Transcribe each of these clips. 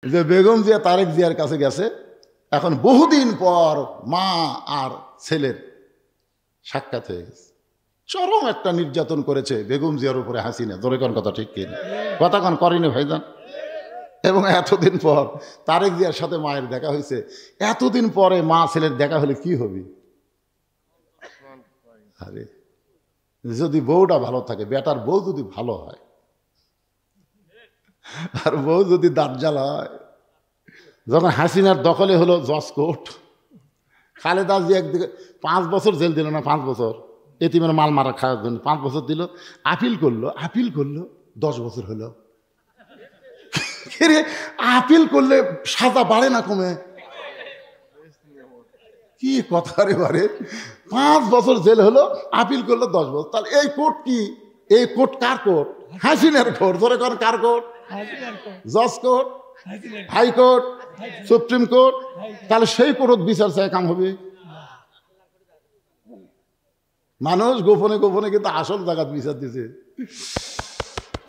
যে বেগম জিয়া তারেক জিয়ার কাছে গেছে, এখন বহুদিন পর মা আর ছেলের সাক্ষাৎ হয়ে গেছে। চরম একটা নির্যাতন করেছে বেগম জিয়ার উপরে হাসিনা, জোরে কোন কথা ঠিক কিনা? কথা কোন করেনি ভাইজান? এবং এতদিন পর তারেক জিয়ার সাথে মায়ের দেখা হয়েছে। এতদিন পরে মা ছেলের দেখা হলে কি হবে? আরে যদি বউটা ভালো থাকে, বেটার বউ যদি ভালো হয়, আর বউ যদি দাঁড়জাল হয়। যখন হাসিনার দখলে হলো জজকোর্ট, খালেদা জিয়া একদিকে 5 বছর জেল দিল না, 5 বছর এতিমের মাল মারা খাওয়ার জন্য 5 বছর দিল। আপিল করলো 10 বছর হলো। আপিল করলে সাজা বাড়ে না কমে? কি কথা রে বারে, 5 বছর জেল হলো, আপিল করলো 10 বছর। তাহলে এই কোর্ট কি? এই কোর্ট কার কোর্ট? হাসিনার কোর্ট। ধরে কর কার কোর্ট? জজ কোর্ট, হাইকোর্ট, সুপ্রিম কোর্ট। তাহলে সেই কোর্ট বিচার চায় কাম হবে? মানুষ গোপনে গোপনে কিন্তু আসল জায়গায় বিচার দিছে।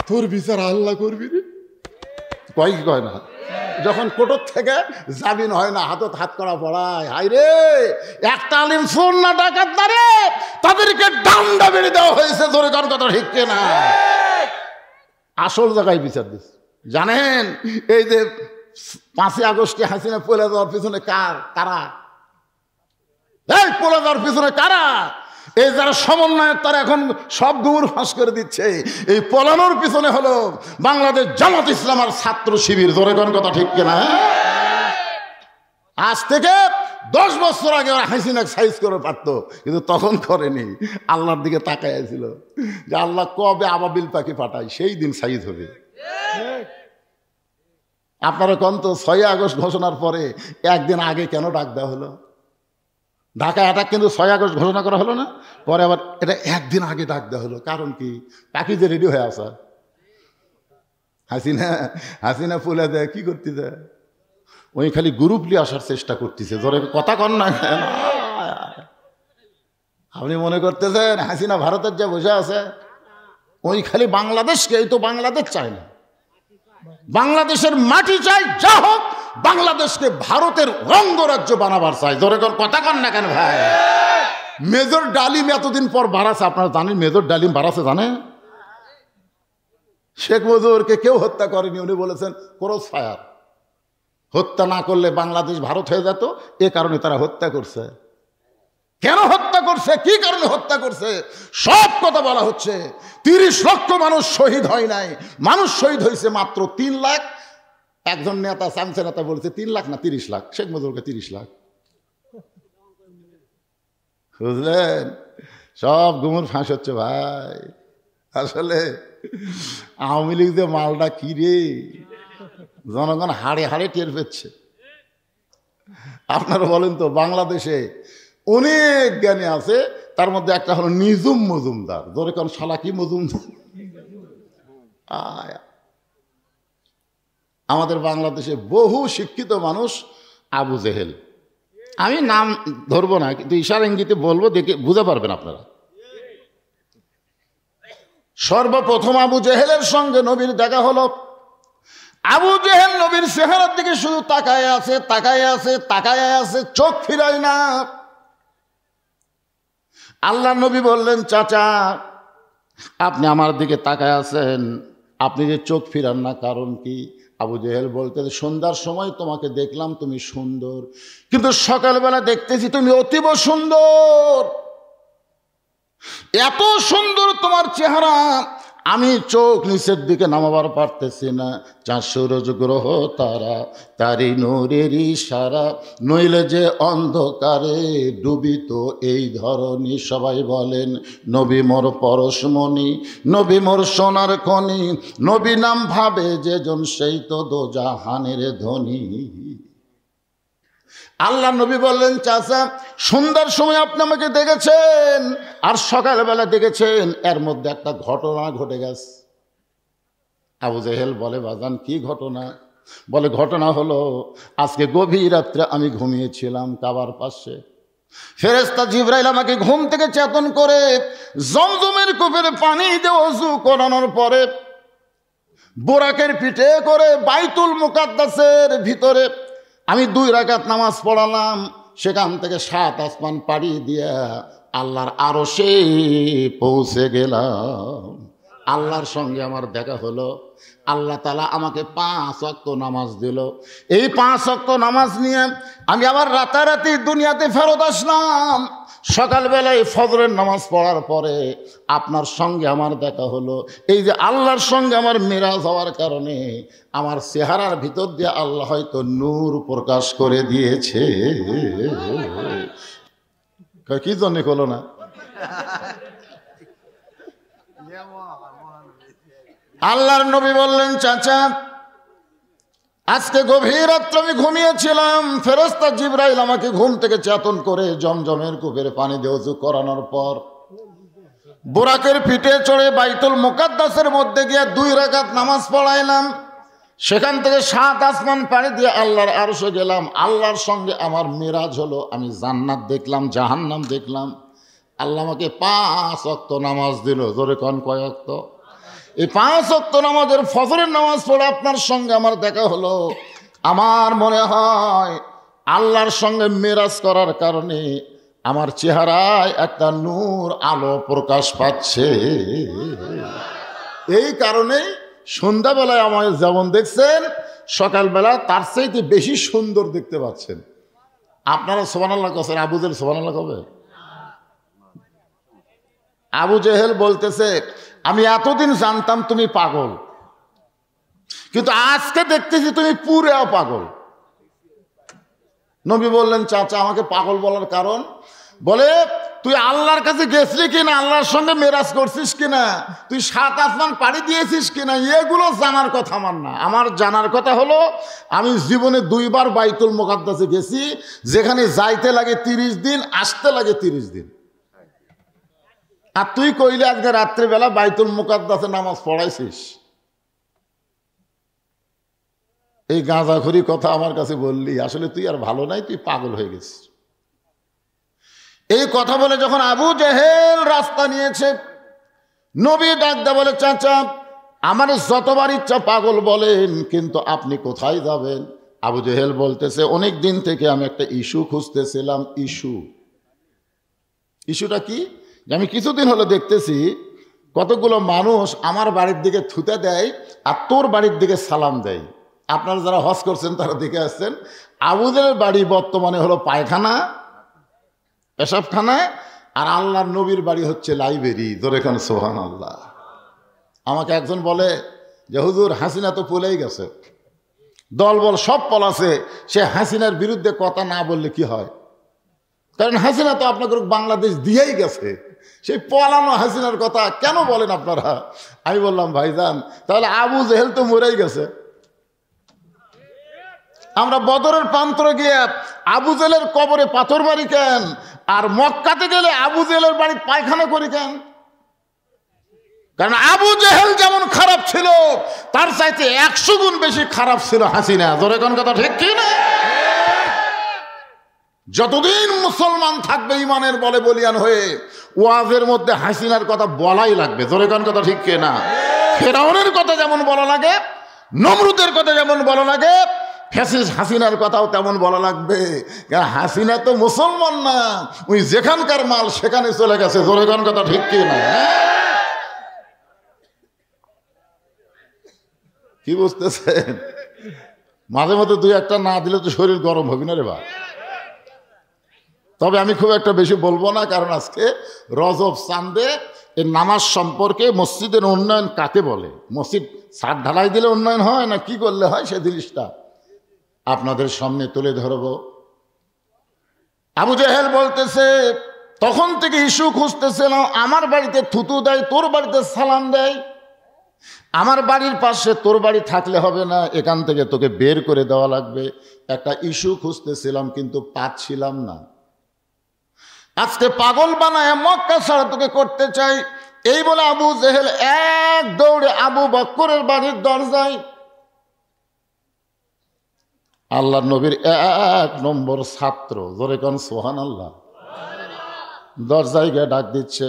তোর বিচার আল্লাহ করবি রে, কয় কি কয় না? যখন কোর্ট থেকে জামিন হয় না, হাতত হাত করা পড়ায়, হাই রে একটা আলিম ফোন না ডাকাত না রে, তাদেরকে ডান্ডা বেড়ে দেওয়া হয়েছে। জোরে কার কথা ঠিক না? আসল জায়গায় বিচার দিচ্ছে। জানেন এই যে 5ই আগস্টে হাসিনা পলে যাওয়ার পিছনে কারা? এই পলে যাওয়ার পিছনে কারা? এই যারা সমন্বয়ক, তারা এখন সব গুমর ফাঁস করে দিচ্ছে। এই পলানোর পিছনে হলো বাংলাদেশ জামাত ইসলাম আর ছাত্র শিবির। জোরে কোন কথা ঠিক কিনা? আজ থেকে 10 বছর আগে ওরা হাসিনাকে সাইজ করে পারতো, কিন্তু তখন করেনি। আল্লাহর দিকে তাকায় ছিল যে আল্লাহ কবে আবাবিল পাখি পাঠায়, সেই দিন সাইজ হবে। আপনারা কোন তো 6 আগস্ট ঘোষণার পরে একদিন আগে কেন ডাক দেওয়া হলো? ঢাকা অ্যাটাক কিন্তু 6 আগস্ট ঘোষণা করা হলো না, পরে আবার এটা একদিন আগে ডাক দেওয়া হলো। কারণ কি? পাখি যে রেডি হয়ে আসা। হাসিনা ফুলে দেয় কি করতে দেয়? ওই খালি গ্রুপ নিয়ে আসার চেষ্টা করতেছে। ধরে কথা কন না, আপনি মনে করতেছেন হাসিনা ভারতের যে বসে আছে, ওই খালি বাংলাদেশকে, এই তো বাংলাদেশ চায় না, বাংলাদেশের মাটি চাই, যা হোক বাংলাদেশকে ভারতের অঙ্গরাজ্য বানাবার চাই। ধরে কথা কন না কেন ভাই? মেজর ডালিম এতদিন পর বাড়াছে, আপনারা জানেন মেজর ডালিম বাড়াছে জানেন? শেখ মুজিবুরকে কেউ হত্যা করেনি, উনি বলেছেন ক্রস ফায়ার, হত্যা না করলে বাংলাদেশ ভারত হয়ে যেত, এ কারণে তারা হত্যা করছে। কেন হত্যা করছে, কি কারণে হত্যা করছে, সব কথা বলা হচ্ছে। 30 লক্ষ মানুষ শহীদ হয় নাই, মানুষ শহীদ হয়েছে মাত্র 3 লাখ। একজন নেতা, চামচা নেতা বলেছে 3 লাখ না 30 লাখ, শেখ মুজিবুরকে 30 লাখ। বুঝলেন? সব গুমর ফাঁস হচ্ছে ভাই। আসলে আওয়ামী লীগ যে মালটা কি রে, জনগণ হাড়ে হাড়ে টের পেচ্ছে। আপনারা বলেন তো, বাংলাদেশে অনেক জ্ঞানী আছে, তার মধ্যে একটা হলো নিজুম মজুমদার। ধরে কোন শালা কি মজুমদার? আমাদের বাংলাদেশে বহু শিক্ষিত মানুষ আবু জেহেল, আমি নাম ধরবো না, কিন্তু ইশারা ইঙ্গিতে বলবো, দেখে বুঝতে পারবেন আপনারা। সর্বপ্রথম আবু জেহেলের সঙ্গে নবীর দেখা হলো। আবু জেহেল নবীর চেহারার দিকে শুধু তাকায় আছে, তাকায় আছে, তাকায় আছে, চোখ ফিরায় না। আল্লাহ নবী বললেন, চাচা আপনি আমার দিকে তাকায় আছেন, আপনি যে চোখ ফিরান না, কারণ কি? আবু জেহেল বলতে, সন্ধ্যার সময় তোমাকে দেখলাম তুমি সুন্দর, কিন্তু সকালবেলা দেখতেছি তুমি অতীব সুন্দর, এত সুন্দর তোমার চেহারা, আমি চোখ নিচের দিকে নামাবার পারতেছি না। 4 সূরজ গ্রহ তারা, তারই নূরের ইশারা, নইলে যে অন্ধকারে ডুবিত এই ধরনী। সবাই বলেন নবী মোর পরশমণি, নবী মোর সোনার খনি, নবী নাম ভাবে যেজন সেই তো দোজাহানের ধনী। আল্লাহ নবী বললেন, চাচা সন্ধ্যার সময় আপনি আমাকে দেখেছেন আর সকালবেলা দেখেছেন, এর মধ্যে একটা ঘটনা ঘটে গেছে। আবু জেহেল বলে, বাজান কি ঘটনা? বলে, ঘটনা হলো আজকে গভীর রাত্রে আমি ঘুমিয়েছিলাম কাবার পাশে, ফেরেশতা জিবরাইল আমাকে ঘুম থেকে চেতন করে জমজমের কূপের পানি দিয়ে ওযু করানোর পরে বোরাকের পিঠে করে বাইতুল মুকাদ্দাসের ভিতরে আমি 2 রাকাত নামাজ পড়ালাম। সেখান থেকে 7 আসমান পাড়ি দিয়া আল্লাহর আরশে পৌঁছে গেলাম। আল্লাহর সঙ্গে আমার দেখা হলো। আল্লাহ তাআলা আমাকে 5 ওয়াক্ত নামাজ দিল। এই 5 ওয়াক্ত নামাজ নিয়ে আমি আবার রাতারাতি দুনিয়াতে ফেরত আসলাম। সকালবেলায় ফজরের নামাজ পড়ার পরে আপনার সঙ্গে আমার দেখা হলো। এই যে আল্লাহর সঙ্গে আমার মেরাজ হওয়ার কারণে আমার চেহারার ভিতর দিয়ে আল্লাহ হয়তো নূর প্রকাশ করে দিয়েছে। কি জন্য হলো না? আল্লাহর নবী বললেন, চাচা আজকে গভীর রাত্রে আমি ঘুমিয়েছিলাম। ফেরেশতা জিবরাইল আমাকে ঘুম থেকে চেতন করে জমজমের কূপের পানি দিয়ে ওযু করানোর পর বোরাকের পিঠে চড়ে বাইতুল মুকাদ্দাসের মধ্যে গিয়ে 2 রাকাত নামাজ পড়াইলাম। সেখান থেকে 7 আসমান পাড়ি দিয়ে আল্লাহর আরশে গেলাম। আল্লাহর সঙ্গে আমার মেরাজ হলো। আমি জান্নাত দেখলাম, জাহান্নাম দেখলাম। আল্লাহ আমাকে 5 ওয়াক্ত নামাজ দিল। জোরে কোন কয় ওয়াক্ত? এই 5 ওয়াক্ত নামাজের ফজরের নামাজ পড়ে আপনার সঙ্গে আমার দেখা হলো। আমার মনে হয় আল্লাহর সঙ্গে মেরাজ করার কারণে আমার চেহারায় একটা নূর আলো প্রকাশ পাচ্ছে। এই কারণে সন্ধ্যাবেলায় আমায় যেমন দেখছেন, সকালবেলা তার চাইতে বেশি সুন্দর দেখতে পাচ্ছেন। আপনারা সুবহানাল্লাহ কছেন, আবু জেহেল সুবহানাল্লাহ কবে? আবু জেহেল বলতেছে, আমি এতদিন জানতাম তুমি পাগল, কিন্তু আজকে দেখতেছি তুমি পুরো পাগল। নবী বললেন, চাচা আমাকে পাগল বলার কারণ? বলে, তুই আল্লাহর কাছে গেছিলি কিনা, আল্লাহর সঙ্গে মেরাজ করছিস কিনা, তুই 7 আসমান পাড়ি দিয়েছিস কিনা, এগুলো জানার কথা আমার না। আমার জানার কথা হলো আমি জীবনে 2 বার বাইতুল মুকাদ্দাসে গেছি, যেখানে যাইতে লাগে 30 দিন, আসতে লাগে 30 দিন। আর তুই কইলে আজকে রাত্রিবেলা বাইতুল মুকাদ্দাসে নামাজ পড়াইছিস। এই গাঁজাখুরি কথা আমার কাছে বললি, আসলে তুই আর ভালো নাই, তুই পাগল হয়ে গেছিস। এই কথা বলে যখন আবু জেহেল রাস্তা নিয়েছে, নবী ডাকতে বলে, চাচা আমার যতবার ইচ্ছা পাগল বলেন, কিন্তু আপনি কোথায় যাবেন? আবু জেহেল বলতেছে, অনেক দিন থেকে আমি একটা ইস্যু খুঁজতেছিলাম। ইস্যুটা কি? আমি কিছুদিন হলো দেখতেছি কতগুলো মানুষ আমার বাড়ির দিকে থুতে দেয় আর তোর বাড়ির দিকে সালাম দেয়। আপনারা যারা হজ করছেন তারা দেখে আসছেন, আবু জেহেলের বাড়ি বর্তমানে হলো পায়খানা, পেশাবখানা, আর আল্লাহর নবীর বাড়ি হচ্ছে লাইব্রেরি। ধরে খান সুবহানাল্লাহ। আমাকে একজন বলে যে হুজুর হাসিনা তো পলেই গেছে, দলবল সব পলাছে, সে হাসিনার বিরুদ্ধে কথা না বললে কি হয়? কারণ হাসিনা তো আপনাকে বাংলাদেশ দিয়েই গেছে, সেই পলানো হাসিনার কথা কেন বলেন আপনারা? আমি বললাম, ভাইজান তাহলে আবু জেহেল তো মরেই গেছে। আমরা বদরের প্রান্তরে গিয়ে আবু জেহেলের কবরে পাথর মারি কেন, আর মক্কাতে গেলে আবু জেহেলের বাড়ি পায়খানা করি কেন? কারণ আবু জেহেল যেমন খারাপ ছিল, তার চাইতে 100 গুণ বেশি খারাপ ছিল হাসিনা। জোরে কোন কথা ঠিক কি না? যতদিন মুসলমান থাকবে ইমানের বলে বলিয়ান হয়ে, ওয়াজের মধ্যে হাসিনার কথা বলাই লাগবে। জোরে কোন কথা ঠিক কি না? ফেরাউনের কথা যেমন বলা লাগে, নমরুদের কথা যেমন বলা লাগে, ফ্যাসিস্ট হাসিনার কথাও তেমন বলা লাগবে। কারণ হাসিনা তো মুসলমান না, ওই যেখানকার মাল সেখানে চলে গেছে। জোরে কোন কথা ঠিক কি না? কি বুঝতেছেন? মাঝে মধ্যে 2-1টা না দিলে তো শরীর গরম হবে না রে বা। তবে আমি খুব একটা বেশি বলবো না, কারণ আজকে রজব চাঁদে এই নামাজ সম্পর্কে মসজিদের উন্নয়ন কাকে বলে, মসজিদ ছাদ ঢালাই দিলে উন্নয়ন হয় না কি করলে হয়, সে জিনিসটা আপনাদের সামনে তুলে ধরব। আবু জেহেল বলতেছে, তখন থেকে ইস্যু খুঁজতেছিলাম, আমার বাড়িতে থুতু দেয়, তোর বাড়িতে সালাম দেয়, আমার বাড়ির পাশে তোর বাড়ি থাকলে হবে না, এখান থেকে তোকে বের করে দেওয়া লাগবে। একটা ইস্যু খুঁজতেছিলাম কিন্তু পাচ্ছিলাম না। আজকে পাগল বানায় মক্কা ছাড়া তোকে করতে চাই। এই বলে আবু জেহেল এক দৌড়ে আবু বকরের বাড়ির দরজায়, আল্লাহ নবীর 1 নম্বর ছাত্র, জোরে কোন সুবহানাল্লাহ, দরজায় গিয়ে ডাক দিচ্ছে,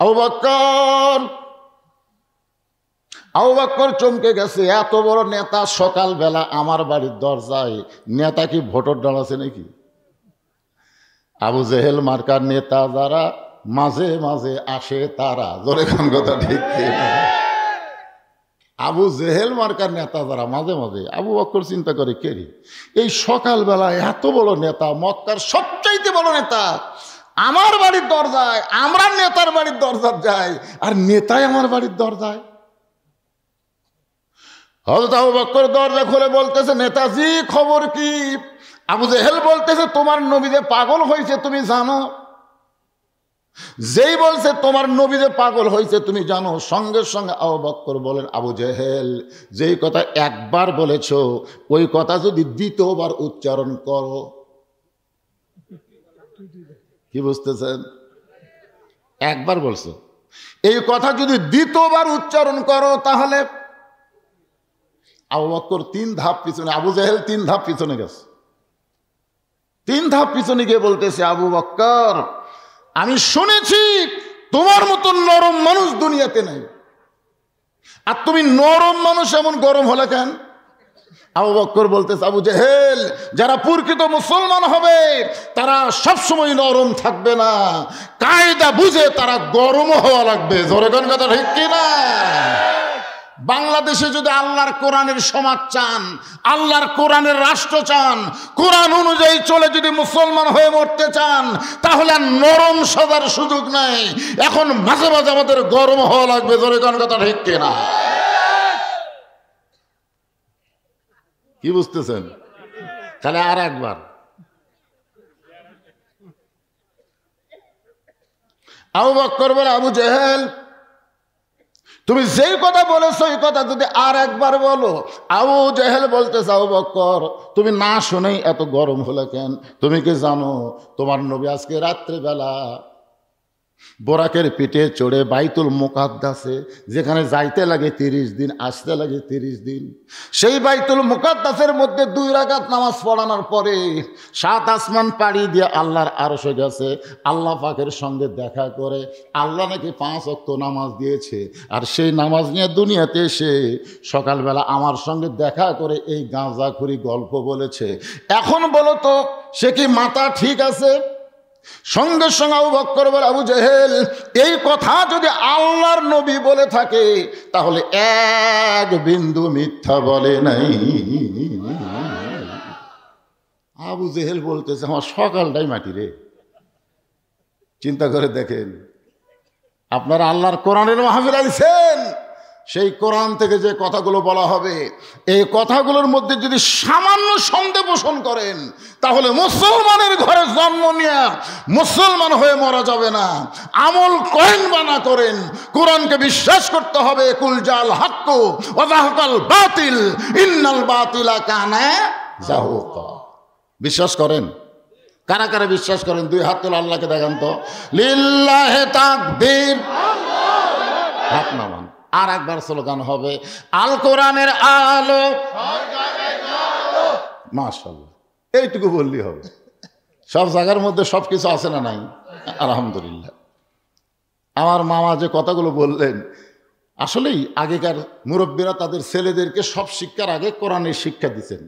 আবু বকর আবু বকর চমকে গেছে, এত বড় নেতা সকালবেলা আমার বাড়ির দরজায়, নেতা কি ভোটর দল আছে নাকি? আবু জেহেল মার্কার নেতা যারা মাঝে মাঝে আসে তারা, জোরে কোন কথা ঠিক কিনা? আবু জেহেল মার্কার নেতা যারা মাঝে মাঝে, আবু বকর চিন্তা করে কেরি এই সকালবেলা এত বড় নেতা, মক্কার সবচাইতে বড় নেতা আমার বাড়ির দরজায়, আমরা নেতার বাড়ির দরজায় যাই আর নেতাই আমার বাড়ির দরজায়। হযরত আবু বকর দরজা খুলে বলতেছে, নেতাজি খবর কি? আবু জেহেল বলতেছে, তোমার নবী যে পাগল হয়েছে তুমি জানো? যেই বলছে তোমার নবী যে পাগল হয়েছে তুমি জানো, সঙ্গে সঙ্গে আবু বকর বলেন, আবু জেহেল যেই কথা একবার বলেছো ওই কথা যদি দ্বিতীয়বার উচ্চারণ করো। কি বুঝতেছেন? একবার বলছো, এই কথা যদি দ্বিতীয়বার উচ্চারণ করো তাহলে। আবু বকর 3 ধাপ পিছনে, আবু জেহেল 3 ধাপ পিছনে গেছে। 3 ধাপ পিছনে গিয়ে বলতেছে, আবু বকর আমি শুনেছি তোমার মতো নরম মানুষ দুনিয়াতে নাই, আর তুমি নরম মানুষ এমন গরম হলে কেন? আবু বকর বলতেছে, আবু জেহেল যারা প্রকৃত মুসলমান হবে তারা সবসময় নরম থাকবে না, কায়দা বুঝে তারা গরম হওয়া লাগবে। জোরে কোন কথা ঠিক কিনা? বাংলাদেশে যদি আল্লাহর কোরআনের সমাজ চান, আল্লাহর কোরআনের রাষ্ট্র চান, কোরআন অনুযায়ী চলে যদি মুসলমান হয়ে মরতে চান, তাহলে আর নরম সদার সুযোগ নাই, এখন মাঝে মাঝে আমাদের গরম হওয়া লাগবে। জোরে কোন কথা ঠিক কিনা? কি বুঝতেছেন? তাহলে আর একবার আবু বকর বলে, আবু জেহেল তুমি যেই কথা বলেছো এই কথা যদি আর একবার বলো। আবু জেহেল বলতেছে, আবু বকর তুমি না শুনেই এত গরম হলে কেন? তুমি কি জানো তোমার নবী আজকে রাত্রেবেলা বোরাকের পিঠে চড়ে বাইতুল মুকাদ্দাসে, যেখানে যাইতে লাগে 30 দিন, আসতে লাগে 30 দিন, সেই বাইতুল মুকাদ্দাসের মধ্যে 2 রাকাত নামাজ পড়ানোর পরে 7 আসমান পাড়ি দিয়ে আল্লাহর আরশে গেছে, আল্লাহ পাকের সঙ্গে দেখা করে। আল্লাহ নাকি 5 ওয়াক্ত নামাজ দিয়েছে, আর সেই নামাজ নিয়ে দুনিয়াতে এসে সকালবেলা আমার সঙ্গে দেখা করে এই গাঁজাখুরি গল্প বলেছে। এখন বলো তো সে কি মাথা ঠিক আছে? সঙ্গে সঙ্গে আবু বকর বলে, আবু জেহেল এই কথা যদি আল্লাহর নবী বলে থাকে তাহলে এক বিন্দু মিথ্যা বলে নাই। আবু জেহেল বলতেছে, আমার সকালটাই মাটি রে। চিন্তা করে দেখেন, আপনারা আল্লাহর কোরআনের মাহফিল আইছেন, সেই কোরআন থেকে যে কথাগুলো বলা হবে এই কথাগুলোর মধ্যে যদি সামান্য সন্দেহ পোষণ করেন তাহলে মুসলমানের ঘরে জন্ম নিয়ে মুসলমান হয়ে মরা যাবে না। আমল করেন বা না করেন, কোরআনকে বিশ্বাস করতে হবে। কুল জাল হাক্কু ওয়া যাহাকাল বাতিল ইন্নাল বাতিলা কানা যাহুকা। বিশ্বাস করেন? কারা কারা বিশ্বাস করেন? 2 হাত তুলে আল্লাহকে দেখান তো। লিল্লাহি তাকবীর, হাত নামান। আর একবার স্লোগান হবে, আল কোরআনের আলো। মাশাআল্লাহ, এইটুকু বললেই হবে। সব জায়গার মধ্যে সব কিছু আছে না নাই? আলহামদুলিল্লাহ। আমার মামা যে কথাগুলো বললেন, আসলেই আগেকার মুরব্বীরা তাদের ছেলেদেরকে সব শিক্ষার আগে কোরআনের শিক্ষা দিচ্ছেন,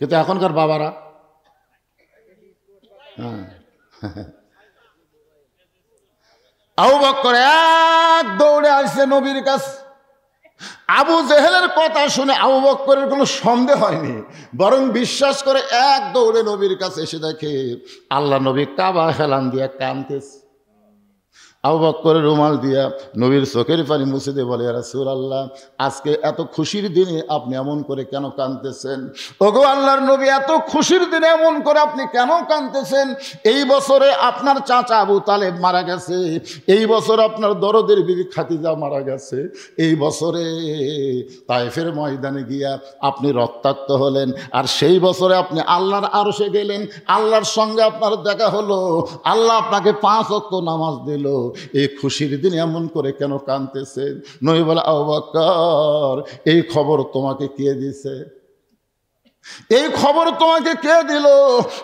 কিন্তু এখনকার বাবারা আবু বকর এক দৌড়ে আসছে নবীর কাছে। আবু জেহেলের কথা শুনে আবু বকরের কোনো সন্দেহ হয়নি, বরং বিশ্বাস করে এক দৌড়ে নবীর কাছে এসে দেখে আল্লাহ নবী কাবা হেলান দিয়া কাঁদতেছে। আবু বকরের রুমাল দিয়া নবীর চোখের পানি মুছে দিয়ে বলে, ইয়া রাসূলুল্লাহ আজকে এত খুশির দিনে আপনি এমন করে কেন কাঁদতেছেন? ওগো আল্লাহর নবী, এত খুশির দিনে এমন করে আপনি কেন কাঁদতেছেন? এই বছরে আপনার চাচা আবু তালেব মারা গেছে, এই বছর আপনার দরদের বিবি খাদিজা মারা গেছে, এই বছরে তায়েফের ময়দানে গিয়া আপনি রক্তাক্ত হলেন, আর সেই বছরে আপনি আল্লাহর আরশে গেলেন, আল্লাহর সঙ্গে আপনার দেখা হলো, আল্লাহ আপনাকে 5 ওয়াক্ত নামাজ দিল, এই খুশির দিন এমন করে কেন কাঁদতেছেন? নবী বলে, আবু বকর এই খবর তোমাকে কে দিছে? এই খবর তোমাকে কে দিল?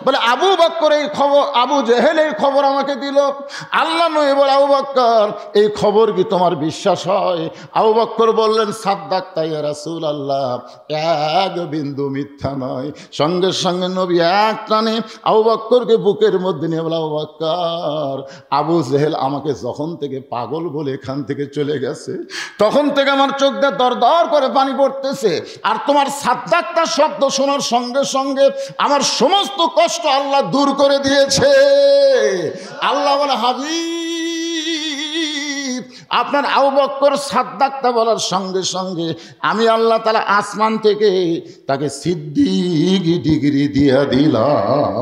বলে আবু বকর এই খবর, আবু জেহেল এই খবর আমাকে দিল। আল্লাহ নবী বলে আবু বকর এই খবর কি তোমার বিশ্বাস হয়? আবু বকর বললেন সাদ্দাক্তা ইয়া রাসূলুল্লাহ, এক বিন্দু মিথ্যা নয়। সঙ্গে সঙ্গে নবী এক টানে আবু বকরকে বুকের মধ্যে নিয়ে বলে আবু বকর, আবু জেহেল আমাকে যখন থেকে পাগল বলে এখান থেকে চলে গেছে, তখন থেকে আমার চোখ দিয়ে দর দর করে পানি পড়তেছে। আর তোমার সাদ্দাক্তা শব্দ শোনার সঙ্গে সঙ্গে আমার সমস্ত কষ্ট আল্লাহ দূর করে দিয়েছে। আল্লাহ বলে হাবিব, আপনার আবু বকর সাদ্দাক্তা বলার সঙ্গে সঙ্গে আমি আল্লাহ তাআলা আসমান থেকে তাকে সিদ্দিক ডিগ্রি দিয়ে দিলাম।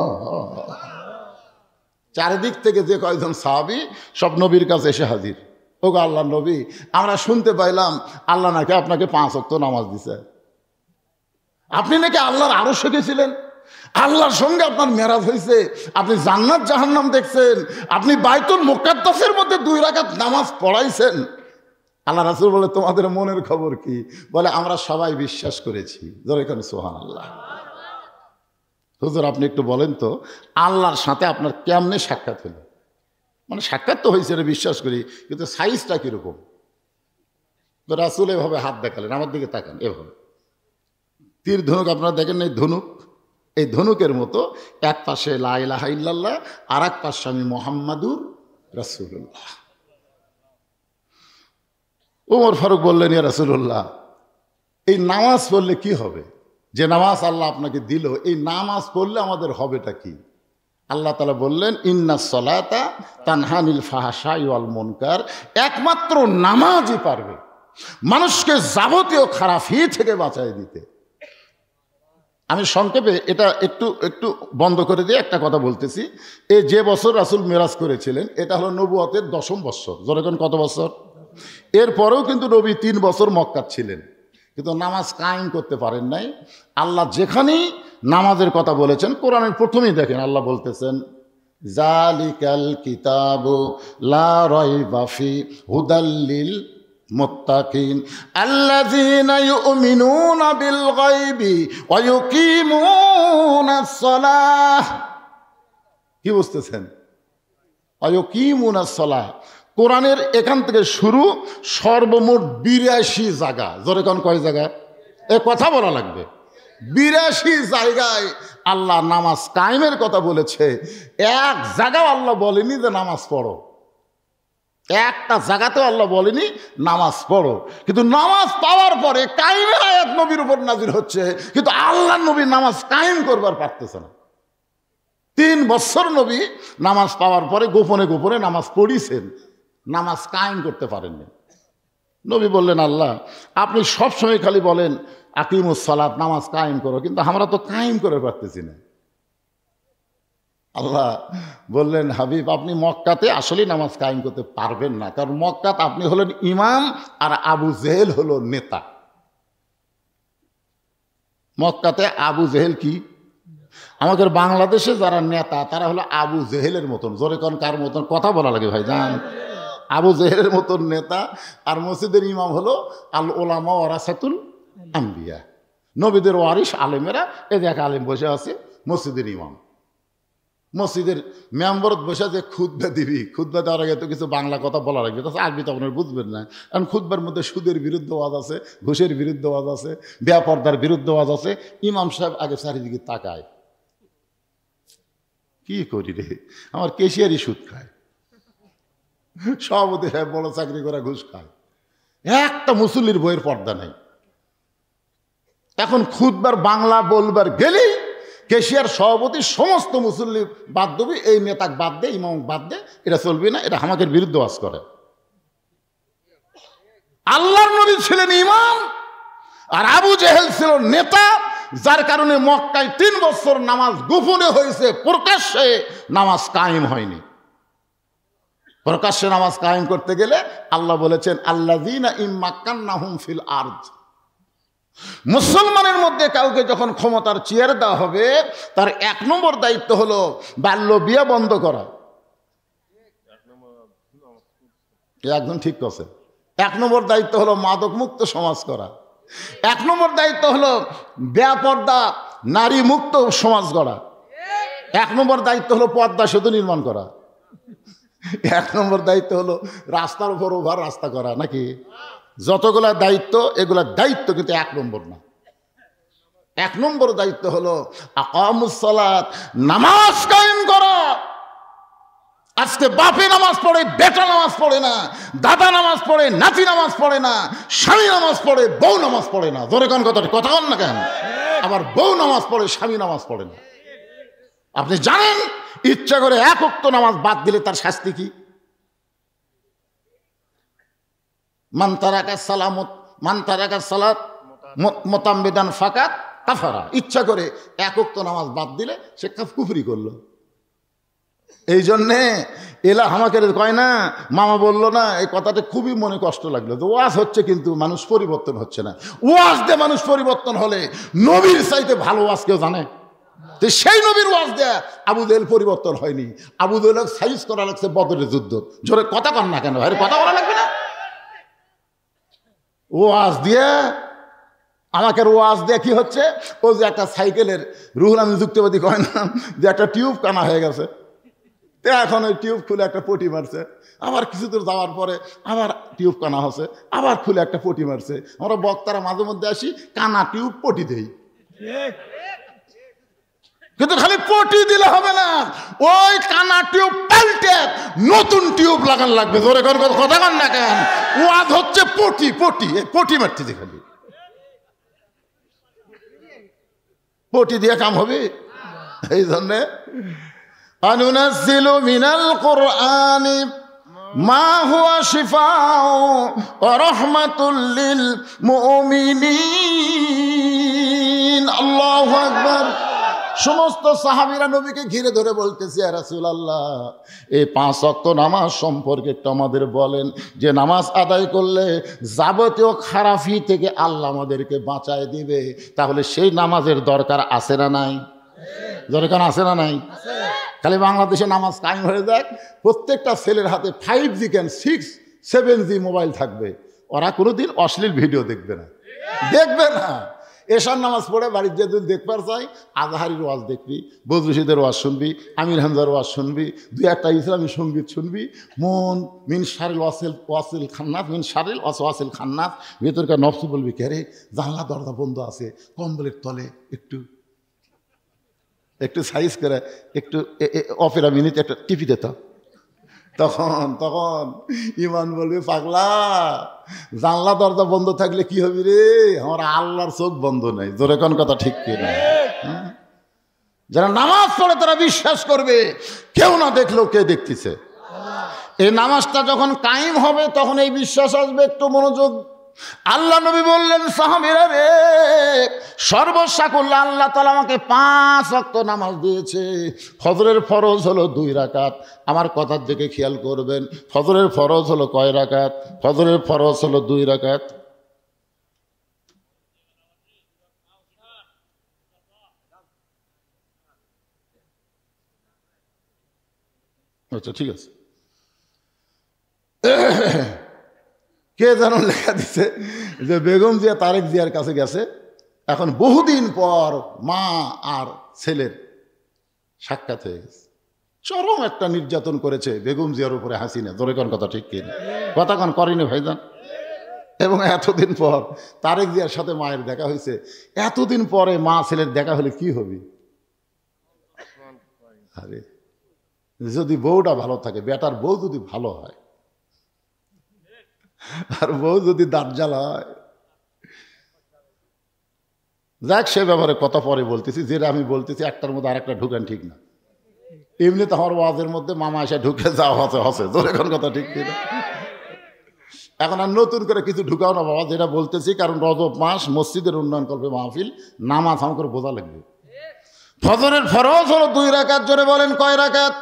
চারিদিক থেকে যে কয়েকজন সাহাবী সব নবীর কাছে এসে হাজির। ও গো আল্লাহ নবী, আমরা শুনতে পাইলাম আল্লাহ নাকি আপনাকে 5 ওয়াক্ত নামাজ দিছে, আপনি নাকি আল্লাহর আরশে গেছিলেন, আল্লাহর সঙ্গে আপনার মেরাজ হয়েছে, আপনি জান্নাত জাহান্নাম দেখছেন, আপনি বাইতুল মুকাদ্দাসের মধ্যে 2 রাকাত নামাজ পড়াইছেন। আল্লাহ রাসূল বলে তোমাদের মনের খবর কি? বলে আমরা সবাই বিশ্বাস করেছি। ধরে এখানে সুবহানাল্লাহ। হুজুর আপনি একটু বলেন তো আল্লাহর সাথে আপনার কেমনে সাক্ষাৎ হলো? মানে সাক্ষাৎ তো হয়েছে বিশ্বাস করি, কিন্তু সাইজটা কিরকম? তো রাসূল এভাবে হাত দেখালেন, আমার দিকে তাকান, এভাবে তীর ধনুক আপনারা দেখেন না, ধনুক, এই ধনুকের মতো এক পাশে লা ইলাহা ইল্লাল্লাহ আর এক পাশে আমি মুহাম্মাদুর রাসূলুল্লাহ। ওমর ফারুক বললেন ইয়া রাসূলুল্লাহ, এই নামাজ পড়লে কি হবে? যে নামাজ আল্লাহ আপনাকে দিল, এই নামাজ পড়লে আমাদের হবেটা কি? আল্লাহ তাআলা বললেন ইন্নাস সালাতা তানহা আনিল ফাহশাই ওয়াল মুনকার, একমাত্র নামাজই পারবে মানুষকে যাবতীয় খারাপি থেকে বাঁচায় দিতে। আমি সংক্ষেপে এটা একটু বন্ধ করে দিয়ে একটা কথা বলতেছি। এই যে বছর রাসূল মেরাজ করেছিলেন এটা হলো নবুয়তের 10ম বছর। যখন কত বছর? এরপরেও কিন্তু নবী 3 বছর মক্কায় ছিলেন, কিন্তু নামাজ কায়েম করতে পারেন নাই। আল্লাহ যেখানেই নামাজের কথা বলেছেন, কোরআনের প্রথমেই দেখেন আল্লাহ বলতেছেন জালিকাল কিতাবু লা রাইবা ফি হুদাল লিল মুত্তাকিন আল্লাযীনা ইউমিনুনা বিল গায়বি ওয়া ইউকিমুনাস সালাহ। কি বুঝতেছেন? ওয়া ইউকিমুনাস সালাহ কোরআনের এখান থেকে শুরু, সর্বমোট 82 জায়গা। জোরে কোন কয় জায়গা? এ কথা বলা লাগবে। 82 জায়গায় আল্লাহ নামাজ কায়েমের কথা বলেছে। এক জায়গাও আল্লাহ বলেনি যে নামাজ পড়ো, একটা জায়গাতেও আল্লাহ বলেনি নামাজ পড়ো। কিন্তু নামাজ পাওয়ার পরে কায়েমের আয়াত নবীর উপর নাজিল হচ্ছে, কিন্তু আল্লাহ নবী নামাজ কায়েম করবার পারতেছে না। 3 বছর নবী নামাজ পাওয়ার পরে গোপনে গোপনে নামাজ পড়িছেন, নামাজ কায়েম করতে পারেননি। নবী বললেন আল্লাহ আপনি সবসময় খালি বলেন আকিমুস সালাত, নামাজ কায়েম করো, কিন্তু আমরা তো কায়েম করে পারতেছি না। আল্লাহ বললেন হাবিব আপনি মক্কাতে আসলে নামাজ কায়েম করতে পারবেন না, কারণ মক্কাতে আপনি হলেন ইমাম আর আবু জেহেল হলো নেতা। মক্কাতে আবু জেহেল কি? আমাদের বাংলাদেশে যারা নেতা তারা হলো আবু জেহেলের মতন। জোরে কোন কার মতন? কথা বলা লাগে ভাই জান। আবু জেহেলের মতন নেতা। আর মসজিদের ইমাম হলো আল ওলামা ওয়ারাসাতুল আম্বিয়া, নবীদের ওয়ারিস আলেমেরা। এই দেখ আলেম বসে আছে মসজিদের ইমাম, মসজিদের মেম্বরত বসে যে খুতবা দিবি, খুতবা দেওয়ার আগে তো কিছু বাংলা কথা বলা লাগবে, তাছাড়া আরবি তো আপনার বুঝবেন না। কারণ খুতবার মধ্যে সুদের বিরুদ্ধে ওয়াজ আছে, ঘুষের বিরুদ্ধে ওয়াজ আছে, বেপর্দার বিরুদ্ধে ওয়াজ আছে। ইমাম সাহেব আগে চারিদিকে তাকায়, কি করি রে, আমার কেশিয়ারি সুদ খায়, সভাপতি সাহেব বড় চাকরি করে ঘুষ খায়, একটা মুসল্লির বইয়ের পর্দা নাই। এখন খুতবার বাংলা বলবার গেলেই কেশিয়ার সভাপতি সমস্ত মুসল্লি বাদ দেবে, এই নেতাক বাদ দে, ইমাম বাদ দে, এটা চলবে না, এটা আমাদের বিরুদ্ধে ওয়াজ করে। আল্লাহর নবী ছিলেন ইমাম আর আবু জেহেল ছিল নেতা, যার কারণে মক্কায় 3 বছর নামাজ গোপনে হয়েছে, প্রকাশ্যে নামাজ কায়েম হয়নি। প্রকাশ্যে নামাজ কায়েম করতে গেলে আল্লাহ বলেছেন আল্লাযীনা ইম্মাক্কান্নাহুম ফিল আরদ, মুসলমানের মধ্যে কাউকে যখন ক্ষমতার চেয়ার দেওয়া হবে তার 1 নম্বর দায়িত্ব হলো বাল্য বিয়ে বন্ধ করা। একদম ঠিক আছে। 1 নম্বর দায়িত্ব হলো মাদক মুক্ত সমাজ করা। 1 নম্বর দায়িত্ব হলো বেপর্দা নারী মুক্ত সমাজ গড়া। 1 নম্বর দায়িত্ব হলো পদ্মা সেতু নির্মাণ করা। 1 নম্বর দায়িত্ব হলো রাস্তার উপর ওভার রাস্তা করা, নাকি? যতগুলা দায়িত্ব, এগুলা দায়িত্ব কিন্তু 1 নম্বর না। 1 নম্বর দায়িত্ব হলো আকামুস সালাত, নামাজ কায়েম করা। আজকে বাপে নামাজ পড়ে, বেটা নামাজ পড়ে না, দাদা নামাজ পড়ে, নাতি নামাজ পড়ে না, স্বামী নামাজ পড়ে, বউ নামাজ পড়ে না। জোরে কোন কথা বল না কেন? আবার বউ নামাজ পড়ে, স্বামী নামাজ পড়ে না। আপনি জানেন ইচ্ছা করে 1 ওয়াক্ত নামাজ বাদ দিলে তার শাস্তি কি? মান তারাকা সালাত মুতাম্মিদান ফাকাত কাফারা। ইচ্ছা করে 1 ওয়াক্ত নামাজ বাদ দিলে সে কুফরি করলো। এই জন্যে এলা আমাকে কয় না, মামা বললো না, এই কথাটা খুবই মনে কষ্ট লাগলো। তো ওয়াজ হচ্ছে কিন্তু মানুষ পরিবর্তন হচ্ছে না। ওয়াজ দিয়ে মানুষ পরিবর্তন হলে নবীর চাইতে ভালো ওয়াজ কেউ জানে? তো সেই নবীর ওয়াজ দেয়া আবু জেহেল পরিবর্তন হয়নি। আবু জেহেল সাইজ করা লাগছে বদরের যুদ্ধ। জোরে কথা কন না কেন ভাই? কথা বলা লাগবে না? ওয়াজ দিয়ে আমাকে ওয়াজ দিয়ে কি হচ্ছে? ও যে একটা সাইকেলের রুহুল আমিন যুক্তিবাদী কয় না যে একটা টিউব কানা হয়ে গেছে, এখন ওই টিউব খুলে একটা পটি মারছে, আবার কিছু দূর যাওয়ার পরে আবার টিউব কানা হচ্ছে, আবার খুলে একটা পটি মারছে। আমরা বক্তারা মাঝে মধ্যে আসি, কানা টিউব পটি দেই। কিন্তু খালি পটি দিলে হবে না, ওই কানা টিউব পাল্টে নতুন টিউব লাগান লাগবে। জোরে কথা কন না কেন? ওয়াজ হচ্ছে পটি পটি, পটি মারতেছে, খালি পটি দিয়ে কাম হবে? এই জন্যে আনুনাজ্জিলু মিনাল কুরআনি মা হুয়া শিফাউ ওয়া রাহমাতুল লিল মুমিনিন। আল্লাহু আকবার। সমস্ত সাহাবীরা নবীকে ঘিরে ধরে বলতেছে, ইয়া রাসূলুল্লাহ, এই 5 ওয়াক্ত নামাজ সম্পর্কে একটু আমাদের বলেন, যে নামাজ আদায় করলে যাবতীয় খারাপি থেকে আল্লাহ আমাদেরকে বাঁচায় দিবে। তাহলে সেই নামাজের দরকার আছে না নাই? দরকার আছে না নাই? খালি বাংলাদেশে নামাজ কায়েম হয়ে যাক, প্রত্যেকটা ছেলের হাতে 5G কেন 6, 7G মোবাইল থাকবে, ওরা কোনোদিন অশ্লীল ভিডিও দেখবে না, দেখবে না। এশার নামাজ পড়ে বাড়ির যেদিন দেখবার চাই, আজহারির ওয়াজ দেখবি, বদরুশিদের ওয়াজ শুনবি, আমির হামজার ওয়াজ শুনবি, 2-1টা ইসলামী সঙ্গীত শুনবি। মন মিন শারিল ওয়াসিল খান্নাস, মিন শারিল ওয়াসিল খান্নাস, ভেতরকার নফস বলবি, কে রে জানলা দরজা বন্ধ আছে, কম্বলের তলে একটু সাইজ করে একটু অপেরা মিনিট একটা টিপি দিত। তখন ইমান বলবে, পাগলা, জানলা দরজা বন্ধ থাকলে কি হবে রে? আমার আল্লাহর চোখ বন্ধ নাই। জোরে কোন কথা ঠিক কিনা? যারা নামাজ পড়ে তারা বিশ্বাস করবে কেউ না দেখলেও কে দেখতেছে। এই নামাজটা যখন কায়েম হবে তখন এই বিশ্বাস আসবে। একটু মনোযোগ। আল্লাহ নবী বললেন, সাহাবীরা রে, সর্বসাকুল্য আল্লাহ তাআলা আমাকে 5 ওয়াক্ত নামাজ দিয়েছে। ফজরের ফরজ হলো 2 রাকাত। আমার কথার দিকে খেয়াল করবেন, ফজরের ফরজ হলো কয় রাকাত? ফজরের ফরজ হলো 2 রাকাত। আচ্ছা ঠিক আছে। কে যেন লেখা দিছে যে বেগম জিয়া তারেক জিয়ার কাছে গেছে, এখন বহুদিন পর মা আর ছেলের সাক্ষাৎ হয়ে গেছে। চরম একটা নির্যাতন করেছে বেগম জিয়ার উপরে হাসিনা। জোরে কোন কথা ঠিক কিনা? কথা কোন করেনি ভাইজান? এবং এতদিন পর তারেক জিয়ার সাথে মায়ের দেখা হয়েছে। এতদিন পরে মা ছেলের দেখা হলে কি হবে? আরে যদি বউটা ভালো থাকে, বেটার বউ যদি ভালো হয়, আর বউ যদি দাজ্জাল হয়, যাক সে ব্যাপারে কথা পরে বলতেছি। যেটা আমি বলতেছি একটার মধ্যে আরেকটা ঢুকেন ঠিক না। এমনি তো আমার ওয়াজের মধ্যে মামা এসে ঢুকে যাওয়া হসে তোর এখন কথা ঠিক কিনা? এখন আর নতুন করে কিছু ঢুকাও না বাবা, যেটা বলতেছি। কারণ রজব মাস, মসজিদের উন্নয়ন করবে মাহফিল, নামাজ আম করে বোঝা লাগবে। ফজরের ফরজ হলো 2 রাকাত। জোরে বলেন কয় রাকাত?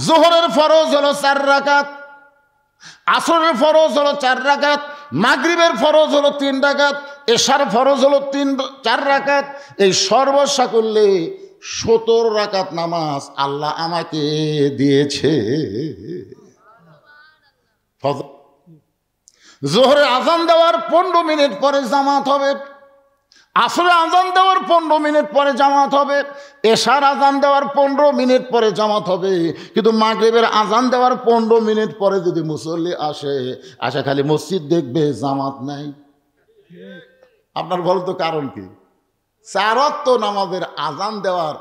যোহরের ফরজ হলো 4 রাকাত, আসরের ফরজ হলো 4 রাকাত, মাগরিবের ফরজ হলো 3 রাকাত, এশার ফরজ হলো 4 রাকাত। এই সর্বসাকুল্যে 17 রাকাত নামাজ আল্লাহ আমাকে দিয়েছে। যোহরে আজান দেওয়ার 15 মিনিট পরে জামাত হবে। আসরে আজান দেওয়ার 15 মিনিট পরে জামাত হবে, এশার আজান দেওয়ার 15 মিনিট পরে জামাত হবে। কিন্তু মাগরিবের আজান দেওয়ার 15 মিনিট পরে যদি মুসল্লি আসে খালি মসজিদ দেখবে, জামাত নাই। আপনার বলতো কারণ কি? 4 ওয়াক্ত নামাজের আজান দেওয়ার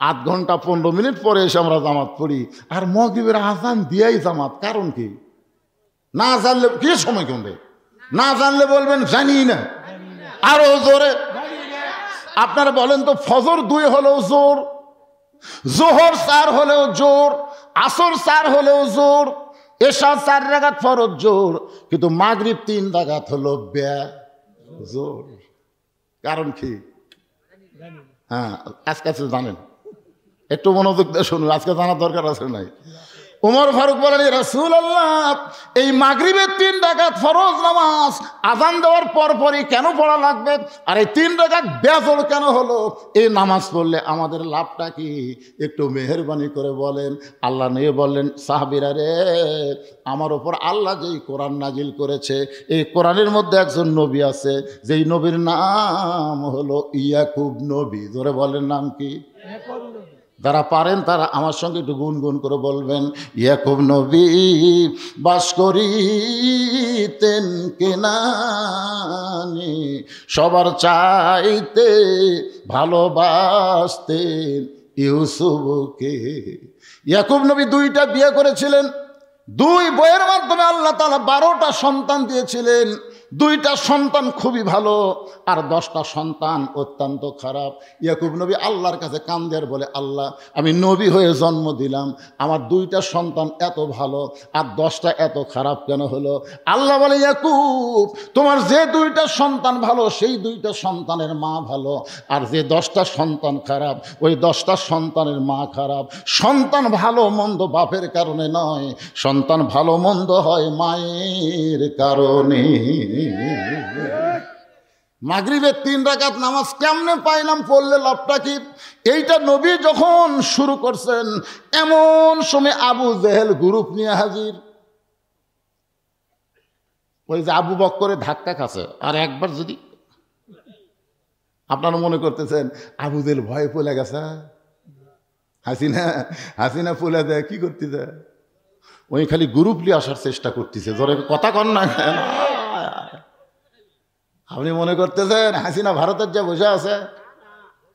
8 ঘন্টা 15 মিনিট পরে এসে আমরা জামাত পড়ি, আর মাগরিবের আজান দিয়াই জামাত। কারণ কি? না জানলে কি সময় কমবে? না জানলে বলবেন জানি না, আরো জোরে। আপনারা বলেন তো, ফজর 2 হলেও জোর, জোহর 4 হলেও জোর, আসর 4 হলেও জোর, এশা 4 রাকাত ফরজ জোর, কিন্তু মাগরিব 3 রাকাত হলো জোর। কারণ কি? হ্যাঁ, আজকে জানেন, একটু মনোযোগ দিয়ে শুনুন, আজকে জানার দরকার আছে নাই? উমর ফারুক বলেন, রাসূলুল্লাহ, এই মাগরিবের 3 রাকাত ফরজ নামাজ আজান দেওয়ার পরপরই কেন পড়া লাগবে? আর এই 3 রাকাত বেজোর কেন হলো? এই নামাজ পড়লে আমাদের লাভটা কি? একটু মেহেরবানি করে বলেন। আল্লাহ নিয়ে বললেন, সাহাবীরা রে, আমার ওপর আল্লাহ যেই কোরআন নাজিল করেছে, এই কোরআনের মধ্যে একজন নবী আছে, যেই নবীর নাম হলো ইয়াকুব নবী। ধরে বলেন, নাম কি? যারা পারেন তারা আমার সঙ্গে একটু গুনগুন করে বলবেন, ইয়াকুব নবী বাস করিতেন কেনানে, সবার চাইতে ভালোবাসতেন ইউসুফকে। ইয়াকুব নবী 2টা বিয়ে করেছিলেন, 2 বইয়ের মাধ্যমে আল্লাহ তাআলা 12টা সন্তান দিয়েছিলেন। 2টা সন্তান খুবই ভালো, আর 10টা সন্তান অত্যন্ত খারাপ। ইয়াকুব নবী আল্লাহর কাছে কান্দে আর বলে, আল্লাহ, আমি নবী হয়ে জন্ম দিলাম, আমার 2টা সন্তান এত ভালো আর 10টা এত খারাপ কেন হলো? আল্লাহ বলে, ইয়াকুব, তোমার যে 2টা সন্তান ভালো সেই 2টা সন্তানের মা ভালো, আর যে 10টা সন্তান খারাপ ওই 10টা সন্তানের মা খারাপ। সন্তান ভালো মন্দ বাপের কারণে নয়, সন্তান ভালো মন্দ হয় মায়ের কারণে। মাগরিবের 3 রাকাত নামাজ কেমনে পাইলাম, পড়লে লাভটা কি? এইটা নবী যখন শুরু করছেন, এমন সময় আবু জেহেল গ্রুপ নিয়ে হাজির। ওই যে আবু বক্করে ধাক্কা খাচ্ছে, আর একবার যদি আপনারা মনে করতেছেন আবু জেহেল ভয়ে পড়ে গেছে, হাসিনা ফুলে দেয়, কি করতে দেয়? ওই খালি গ্রুপ নিয়ে আসার চেষ্টা করতেছে। জোরে কথা কন না। আপনি মনে করতেছেন হাসিনা ভারতের যে বসে আছে,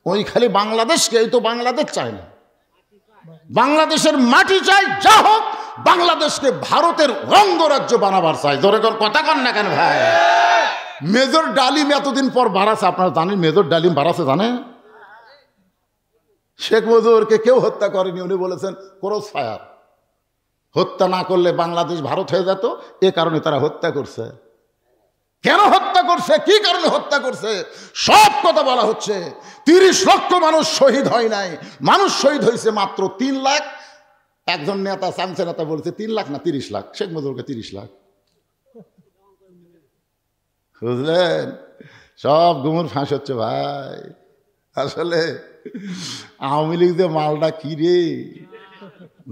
ওই খালি বাংলাদেশকে, এই তো বাংলাদেশ চায় না, বাংলাদেশের মাটি চাই, যা হোক বাংলাদেশকে ভারতের অঙ্গরাজ্য বানাবার চাই। জোরে কথা কন না কেন ভাই? মেজর ডালিম এতদিন পর বাড়াছে, আপনারা জানেন মেজর ডালিম বাড়াছে, জানে? শেখ মুজিবুরকে কেউ হত্যা করেনি, উনি বলেছেন ক্রস ফায়ার, হত্যা না করলে বাংলাদেশ ভারত হয়ে যেত, এ কারণে তারা হত্যা করছে। কেন হত্যা করছে, কি কারণে হত্যা করছে, সব কথা বলা হচ্ছে। 30 লক্ষ মানুষ শহীদ হয় নাই, মানুষ শহীদ হয়েছে মাত্র 3 লাখ। একজন নেতা, চামচে নেতা বলছে 3 লাখ না 30 লাখ, শেখ মুজিবুরকে 30 লাখ। বুঝলেন? সব গুমুর ফাঁস হচ্ছে ভাই। আসলে আওয়ামী লীগ যে মালটা কি রে,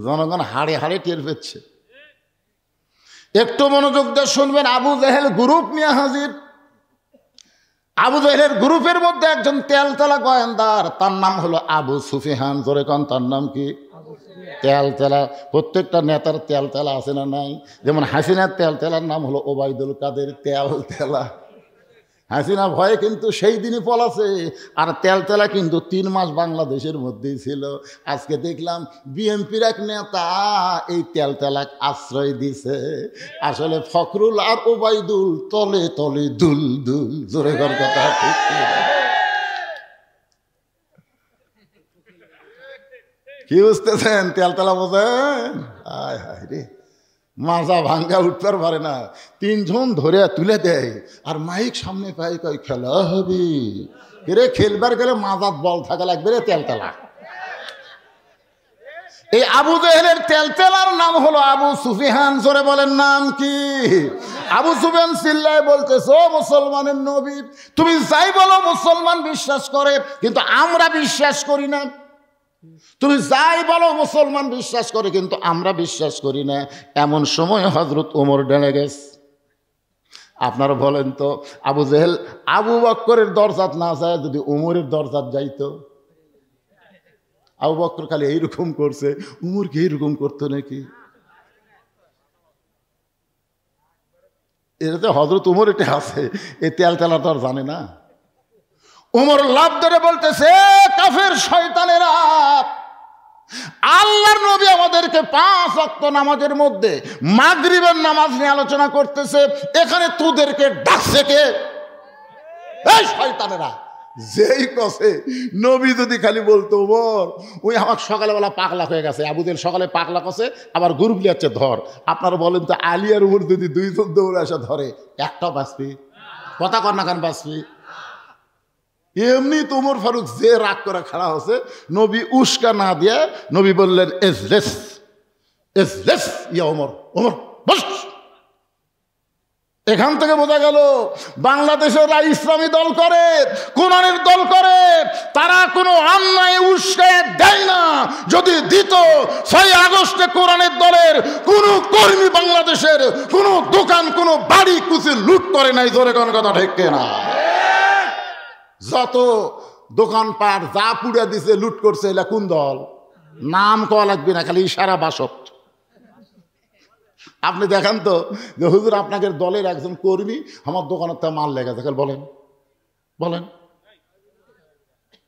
জনগণ হাড়ে হাড়ে টের পেচ্ছে। একটু মনোযোগ দিয়ে শুনবেন। আবু জেহেল গ্রুপ নিয়ে হাজির। আবু জেহেলের গ্রুপের মধ্যে একজন তেলতেলা গোয়েন্দার, তার নাম হলো আবু সুফিয়ান। জোরে কন, তার নাম কি? তেলতেলা। প্রত্যেকটা নেতার তেলতেলা আছে না নাই? যেমন হাসিনার তেলতেলার নাম হলো ওবায়দুল কাদের তেলতেলা। হাসিনা ভয়ে কিন্তু সেই দিনই পলাছে, আর তেলতেলা কিন্তু 3 মাস বাংলাদেশের মধ্যেই ছিল। আজকে দেখলাম বিএনপির এক নেতা এই তেলতেলাক আশ্রয় দিছে। আসলে ফখরুল আর ওবায়দুল তলে তলে দুল দুল। জোরে কর কথা, ঠিক? কি বুঝতেছেন? তেলতেলা বোঝেন? আয় হায় রে, মাজা ভাঙ্গা উঠতে পারে না, 3 জন ধরে তুলে দেয়, আর মাইক সামনে পাই, কয় খেলা হবে রে, খেলবার গেলে মাজাত বল থাকা লাগবে রে। তেলতেলা। এই আবু জেহেলের তেলতেলার নাম হলো আবু সুফিয়ান। জোরে বলেন, নাম কি? আবু সুফিয়ান চিল্লায় বলতেছে, ও মুসলমানের নবী, তুমি যাই বলো মুসলমান বিশ্বাস করে, কিন্তু আমরা বিশ্বাস করি না। তুমি যাই বলো মুসলমান বিশ্বাস করে, কিন্তু আমরা বিশ্বাস করি না। এমন সময় হযরত ওমর ডেনে গেছে। আপনারা বলেন তো, আবু জেহেল আবু বকরের দরজাত না যায় যদি উমরের দরজাত যাইতো? আবু বকর খালি এইরকম করছে, উমর কি এইরকম করতো নাকি? এটা হযরত উমর এটা আছে, এই তেল তেলা তো আর জানে না। উমর লাভ ধরে বলতেছে, কাফের শয়তানেরা, আল্লাহর নবী আমাদেরকে 5 ওয়াক্ত নামাজের মধ্যে মাগরিবের নামাজ নিয়ে আলোচনা করতেছে, এখানে তোদেরকে ডাকছে কে? এই শয়তানেরা। যেই কসে নবী যদি খালি বলতো ওমর ওই আমার সকালবেলা পাগলা হয়ে গেছে, আবু জেহেল সকালে পাগলা কসে আবার গরু লিয়াচ্ছে ধর, আপনারা বলেন তো আলী আর উমর যদি 2 জন দৌড়ে আসা ধরে একটাও বাঁচবি? কথা কর না কেন বাঁচবি? এমনি তো উমর ফারুক যে রাগ করে খাড়া হচ্ছে, নবী উস্কা না দিয়ে নবী বললেন এজলেস এজলেস ইয়া ওমর, ওমর বস। এখান থেকে বোঝা গেল বাংলাদেশের ইসলামী দল করে, কোরআনের দল করে, তারা কোনো অন্যায় উস্কায় দেয় না। যদি দিত 6 আগস্টে কোরআনের দলের কোনো কর্মী বাংলাদেশের কোনো দোকান কোনো বাড়ি কুচি লুট করে নাই। জোরে কোন কথা ঠিক না? যত দোকানপাট যা পুড়ে দিছে লুট করছে, এলা কোন দল? নাম কওয়া লাগবে না, খালি ইশারা বাসক। আপনি দেখান তো যে হুজুর আপনাদের দলের একজন কর্মী আমার দোকানের তো মাল লেগে থাকে, বলেন বলেন।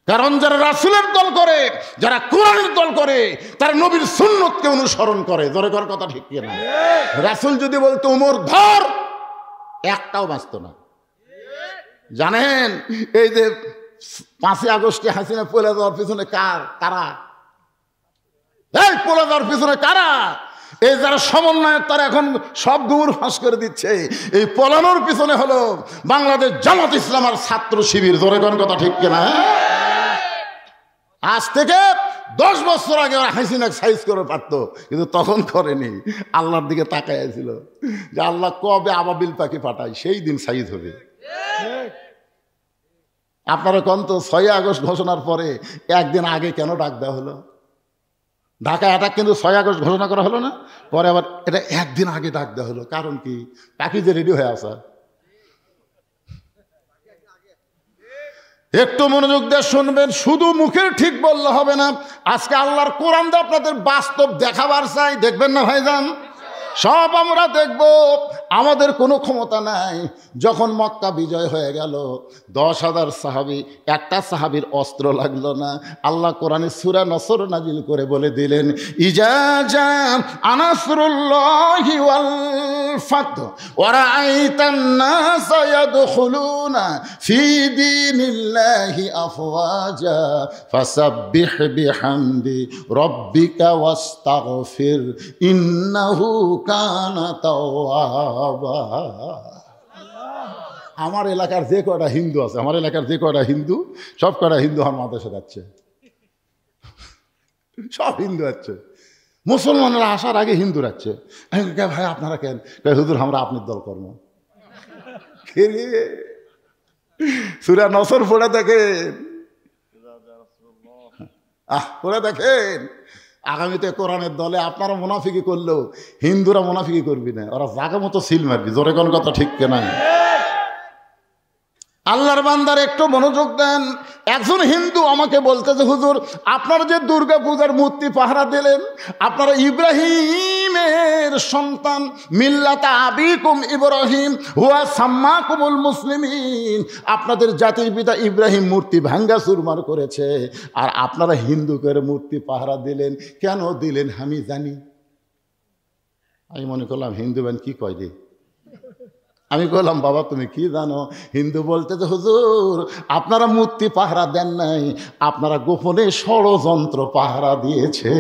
কারণ যারা রাসূলের দল করে, যারা কোরআনের দল করে, তারা নবীর সুন্নতকে অনুসরণ করে। জোরে কর কথা ঠিক না? রাসূল যদি বলতো উমর ধর, একটাও বাঁচত না। জানেন এই যে 5 আগস্টে হাসিনা পলে যাওয়ার পিছনে কারা? এই পলে যাওয়ার পিছনে কারা? এই যারা সমন্বয়ের, তারা এখন সব গুমর ফাঁস করে দিচ্ছে। এই পলানোর পিছনে হলো বাংলাদেশ জামাত ইসলাম আর ছাত্র শিবির। জোরে কোন কথা ঠিক কিনা? আজ থেকে 10 বছর আগে ওরা হাসিনা সাইজ করে পারতো, কিন্তু তখন করেনি। আল্লাহর দিকে তাকায় ছিল যে আল্লাহ কবে আবাবিল পাখি পাঠায়, সেই দিন সাইজ হবে। আপনারা কোন তো 6 আগস্ট ঘোষণার পরে একদিন আগে কেন ডাক দেওয়া হলো? ঢাকা অ্যাটাক কিন্তু 6 আগস্ট ঘোষণা করা হলো না, পরে আবার এটা একদিন আগে ডাক দেওয়া হলো। কারণ কি? পাখি যে রেডি হয়ে আসা। একটু মনোযোগ দিয়ে শুনবেন, শুধু মুখের ঠিক বললে হবে না। আজকে আল্লাহর কোরআন দিয়ে আপনাদের বাস্তব দেখাবার চাই, দেখবেন না ভাইজান? সব আমরা দেখব। আমাদের কোনো ক্ষমতা নাই। যখন মক্কা বিজয় হয়ে গেল, 10,000 সাহাবী, একটা সাহাবীর অস্ত্র লাগলো না। আল্লাহ কোরআনে সূরা নসর নাজিল করে বলে দিলেন, ইজা জা আনাসরুল্লাহি ওয়াল ফাতহ ওয়া রাআইতান নাসা ইয়াদখুলুনা ফি দীনিল্লাহি আফওয়াজা ফাসাব্বিহ বিহামদি রাব্বিকা ওয়াস্তাগফির ইন্নাহু কানা তাওয়াবা। আমার এলাকার যে কয়টা হিন্দু আছে, আমার এলাকার যে কয়টা হিন্দু, সব কয়টা হিন্দু আমার মাদ্রাসা যাচ্ছে, সব হিন্দু যাচ্ছে। মুসলমানরা আসার আগে হিন্দু যাচ্ছে। ভাই আপনারা কেন? হুজুর আমরা আপনার দল কর্ম। সূরা নসর পড়ে দেখেন, পড়ে দেখেন। আগামীতে কোরআনের দলে আপনারা মুনাফিকি করলেও হিন্দুরা মুনাফিকি করবি না, ওরা জায়গা মতো সিল মারবি। জোরে কোন কথা ঠিক কিনা? আল্লাহর বান্দার একটু মনোযোগ দেন। একজন হিন্দু আমাকে বলতেছে, হুজুর আপনারা যে দুর্গা পূজার মূর্তি পাহারা দিলেন, আপনারা ইব্রাহিমের সন্তান, মিল্লাতা আবিকুম ইব্রাহিম হুয়া সাম্মাকুমুল মুসলিমিন, আপনাদের জাতির পিতা ইব্রাহিম মূর্তি ভাঙ্গা চুরমার করেছে, আর আপনারা হিন্দুদের মূর্তি পাহারা দিলেন। কেন দিলেন আমি জানি। আমি মনে করলাম হিন্দু বেন কি কয় রে। আমি বললাম, বাবা তুমি কি জানো? হিন্দু বলতে যে হুজুর আপনারা মূর্তি পাহারা দেন নাই, আপনারা গোপনে ষড়যন্ত্র পাহারা দিয়েছে।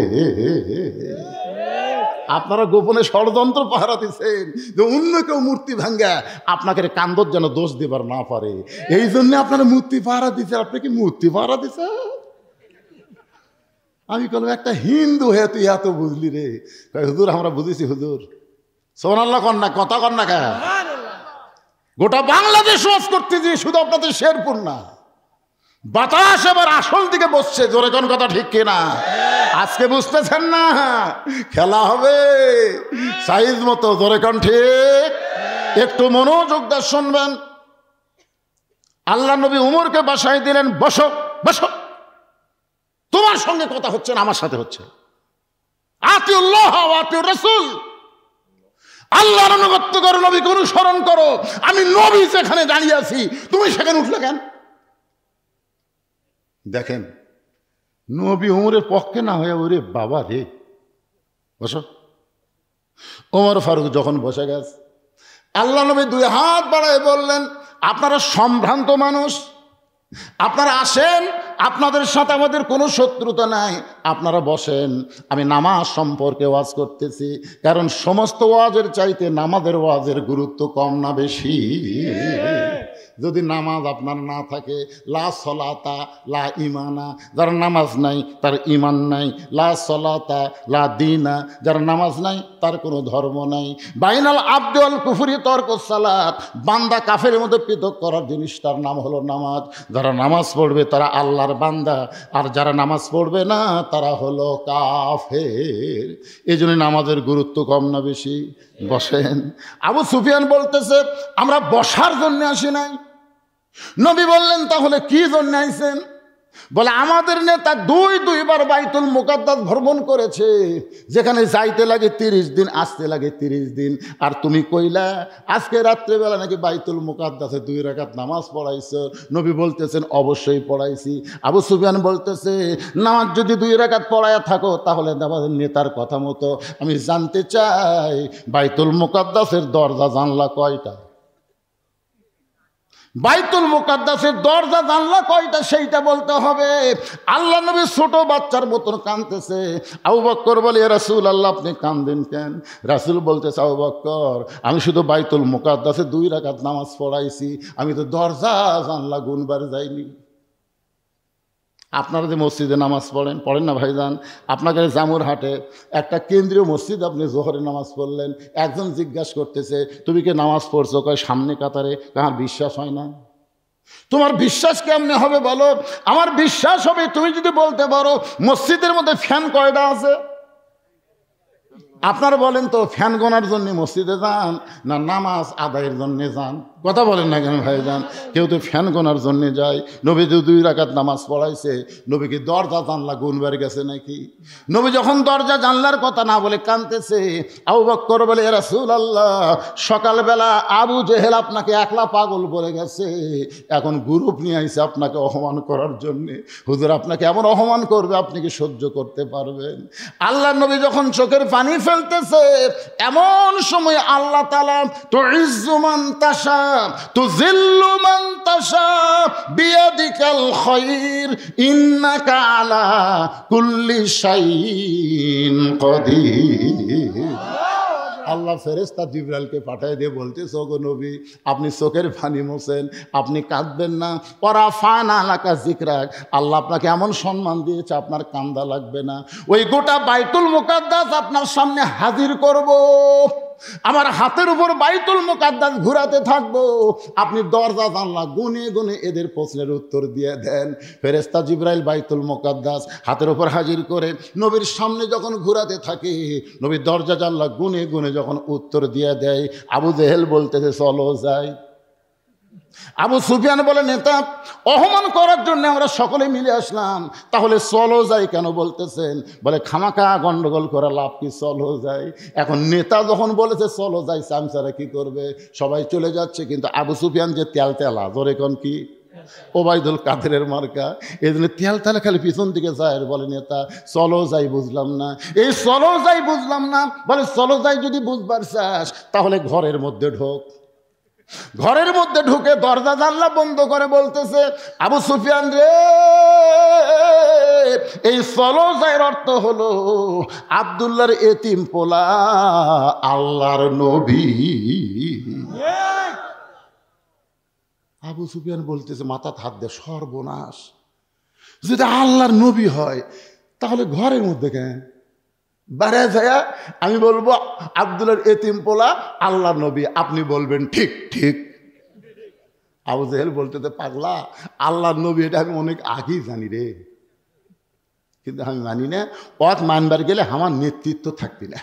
আপনারা গোপনে ষড়যন্ত্র পাহারা দিচ্ছেন যে অন্য কেউ মূর্তি ভাঙ্গা আপনাকে কান্দর যেন দোষ দিবার না পারে, এই জন্য আপনারা মূর্তি পাহারা দিচ্ছে। আপনি কি মূর্তি পাহারা দিচ্ছে? আমি বললাম, একটা হিন্দু হয়ে তুই এত বুঝলি রে? হুজুর আমরা বুঝেছি হুজুর। সুবহানাল্লাহ কন্যা, কথা কন্যা কা গোটা বাংলাদেশ ওয়াজ করতেছি, শুধু আপনাদের শেরপুর না। বাতাস এবার আসল দিকে বসছে। জোরে কোন কথা ঠিক কিনা? আজকে বুঝতেছেন না? খেলা হবে সাইজ মতো। জোরে কোন ঠিক? একটু মনোযোগ দিয়ে শুনবেন। আল্লাহ নবী উমরকে বাসায় দিলেন, বসো বসো, তোমার সঙ্গে কথা হচ্ছে না, আমার সাথে হচ্ছে। আতিউল্লাহ ওয়া আতিউর রাসূল, আল্লাহর অনুগত্য করো, নবীকে অনুসরণ করো। আমি নবী যেখানে দাঁড়িয়ে আছি, তুমি সেখানে উঠলে কেন? দেখেন, নবী উমরের পক্ষে না হয়ে, ওরে বাবা রে, বসো। ওমর ফারুক যখন বসে গেছে, আল্লাহ নবী দুই হাত বাড়ায় বললেন, আপনারা সম্ভ্রান্ত মানুষ, আপনারা আসেন, আপনাদের সাথে আমাদের কোনো শত্রুতা নাই, আপনারা বসেন। আমি নামাজ সম্পর্কে ওয়াজ করতেছি, কারণ সমস্ত ওয়াজের চাইতে নামাজের ওয়াজের গুরুত্ব কম না বেশি? যদি নামাজ আপনার না থাকে, লা সলাতা লা ইমানা, যার নামাজ নাই তার ইমান নাই। লা সলাতা লা দিনা, যার নামাজ নাই তার কোনো ধর্ম নাই। বাইনাল আবদি ওয়াল কুফরি তরকুস সালাত, বান্দা কাফেরের মধ্যে পৃথক করার জিনিসটার নাম হলো নামাজ। যারা নামাজ পড়বে তারা আল্লাহর বান্দা, আর যারা নামাজ পড়বে না তারা হলো কাফের। এই জন্য নামাজের গুরুত্ব কম না বেশি? বসেন। আবু সুফিয়ান বলতেছে, আমরা বসার জন্য আসি নাই। নবী বললেন, তাহলে কি জন্য আইছেন? বলে, আমাদের নেতা দুইবার বাইতুল মুকাদ্দাস ভ্রমণ করেছে, যেখানে যাইতে লাগে 30 দিন, আসতে লাগে 30 দিন। আর তুমি কইলা আজকে রাত্রেবেলা নাকি বাইতুল মুকাদ্দাসে 2 রাকাত নামাজ পড়াইছো। নবী বলতেছেন, অবশ্যই পড়াইছি। আবু সুফিয়ান বলতেছে, নামাজ যদি 2 রাকাত পড়ায়া থাকো, তাহলে আমাদের নেতার কথা মতো আমি জানতে চাই, বাইতুল মুকাদ্দাসের দরজা জানলা কয়টা? বাইতুল মুকাদ্দাসের দরজা জানলা কয়টা সেইটা বলতে হবে। আল্লাহ নবী ছোট বাচ্চার মতন কাঁদতেছে। আবু বকর বলে, ইয়া রাসূলুল্লাহ, আপনি কাঁদেন কেন? রাসূল বলতেছে, আবু বকর, আমি শুধু বাইতুল মুকাদ্দাসে 2 রাকাত নামাজ পড়াইছি, আমি তো দরজা জানলা গুনবার যাইনি। আপনারা যে মসজিদে নামাজ পড়েন না ভাইজান, আপনাকে জামুরহাটে একটা কেন্দ্রীয় মসজিদ, আপনি জোহরের নামাজ পড়লেন, একজন জিজ্ঞাসা করতেছে, তুমি কি নামাজ পড়ছো? কয়, সামনে কাতারে। কার বিশ্বাস হয় না? তোমার বিশ্বাস কেমনে হবে বলো? আমার বিশ্বাস হবে তুমি যদি বলতে পারো মসজিদের মধ্যে ফ্যান কয়টা আছে। আপনারা বলেন তো, ফ্যান গোনার জন্য মসজিদে যান না নামাজ আদায়ের জন্য যান? কথা বলেন না কেন ভাইজান? কেউ তো ফ্যান গোনার জন্য যায়। নবী যে 2 রাকাত নামাজ পড়াইছে, নবী কি দরজা জানলা গুনবার গেছে নাকি? নবী যখন দরজা জানলার কথা না বলে কাঁদতেছে, আবু বকর বলে, ইয়া রাসূলুল্লাহ, সকালবেলা আবু জেহেল আপনাকে একলা পাগল বলে গেছে, এখন গ্রুপ নিয়ে আইছে আপনাকে অপমান করার জন্যে। হুজুর, আপনাকে এমন অপমান করবে, আপনি কি সহ্য করতে পারবেন? আল্লাহ নবী যখন চোখের পানি ফেলতেছে, এমন সময় আল্লাহ তাআলা তুইজ্জু মান তাশা তুযিল্লু মান তাশা বিয়াদিকাল খায়র ইন্নাকা আলা কুল্লি শাইইন কাদির। আল্লাহ ফেরেশতা জিবরাইলকে পাঠিয়ে দিয়ে বলতেছে, ওগো নবী, আপনি চোখের পানি মোছেন, আপনি কাঁদবেন না। ওয়ারাফানা লাকা যিকরাক, আল্লাহ আপনাকে এমন সম্মান দিয়েছে, আপনার কান্দা লাগবে না। ওই গোটা বাইতুল মুকাদ্দাস আপনার সামনে হাজির করব, আমার হাতের উপর বাইতুল মুকাদ্দাস ঘুরাতে থাকবো, আপনি দরজা জানলা গুনে গুনে এদের প্রশ্নের উত্তর দিয়ে দেন। ফেরেশতা জিবরাইল বাইতুল মুকাদ্দাস হাতের উপর হাজির করে নবীর সামনে যখন ঘুরাতে থাকে, নবীর দরজা জানলা গুনে গুনে যখন উত্তর দিয়ে দেয়, আবু জেহেল বলতেছে, চলো যাই। আবু সুফিয়ান বলে, নেতা অপমান করার জন্য আমরা সকলে মিলে আসলাম, তাহলে চলো যাই কেন বলতেছেন? বলে, খামাখা গন্ডগোল করে লাভ কি, চলো যাই। এখন নেতা যখন বলেছে চলো যাই, চামচারা কি করবে? সবাই চলে যাচ্ছে, কিন্তু আবু সুফিয়ান যে তেলতেলা, ধরে কোন কি ওবায়দুল কাদেরের মার্কা, এই জন্য তেলতেলা খালি পিছন দিকে যায়, বলে, নেতা চলো যাই। বুঝলাম না, এই চলো যাই বুঝলাম না। বলে, চলো যাই যদি বুঝবার চাস, তাহলে ঘরের মধ্যে ঢোক। ঘরের মধ্যে ঢুকে দরজা জানলা বন্ধ করে বলতেছে, আবু সুফিয়ান রে, এই চলো যাইয়ের অর্থ হলো আব্দুল্লাহর এতিম পোলা আল্লাহর নবী। আবু সুফিয়ান বলতেছে, মাথা হাত দে, সর্বনাশ, যদি আল্লাহর নবী হয় তাহলে ঘরের মধ্যে কেন? বারে যায়া আমি বলবো আব্দুল্লাহর এতিম পোলা আল্লাহর নবী, আপনি বলবেন ঠিক ঠিক। আবু জেহেল বলতেছে, পাগলা, আল্লাহর নবী এটা আমি অনেক আগেই জানি রে, কিন্তু আমি মানি না। পথ মানবার গেলে আমার নেতৃত্ব থাকবি না।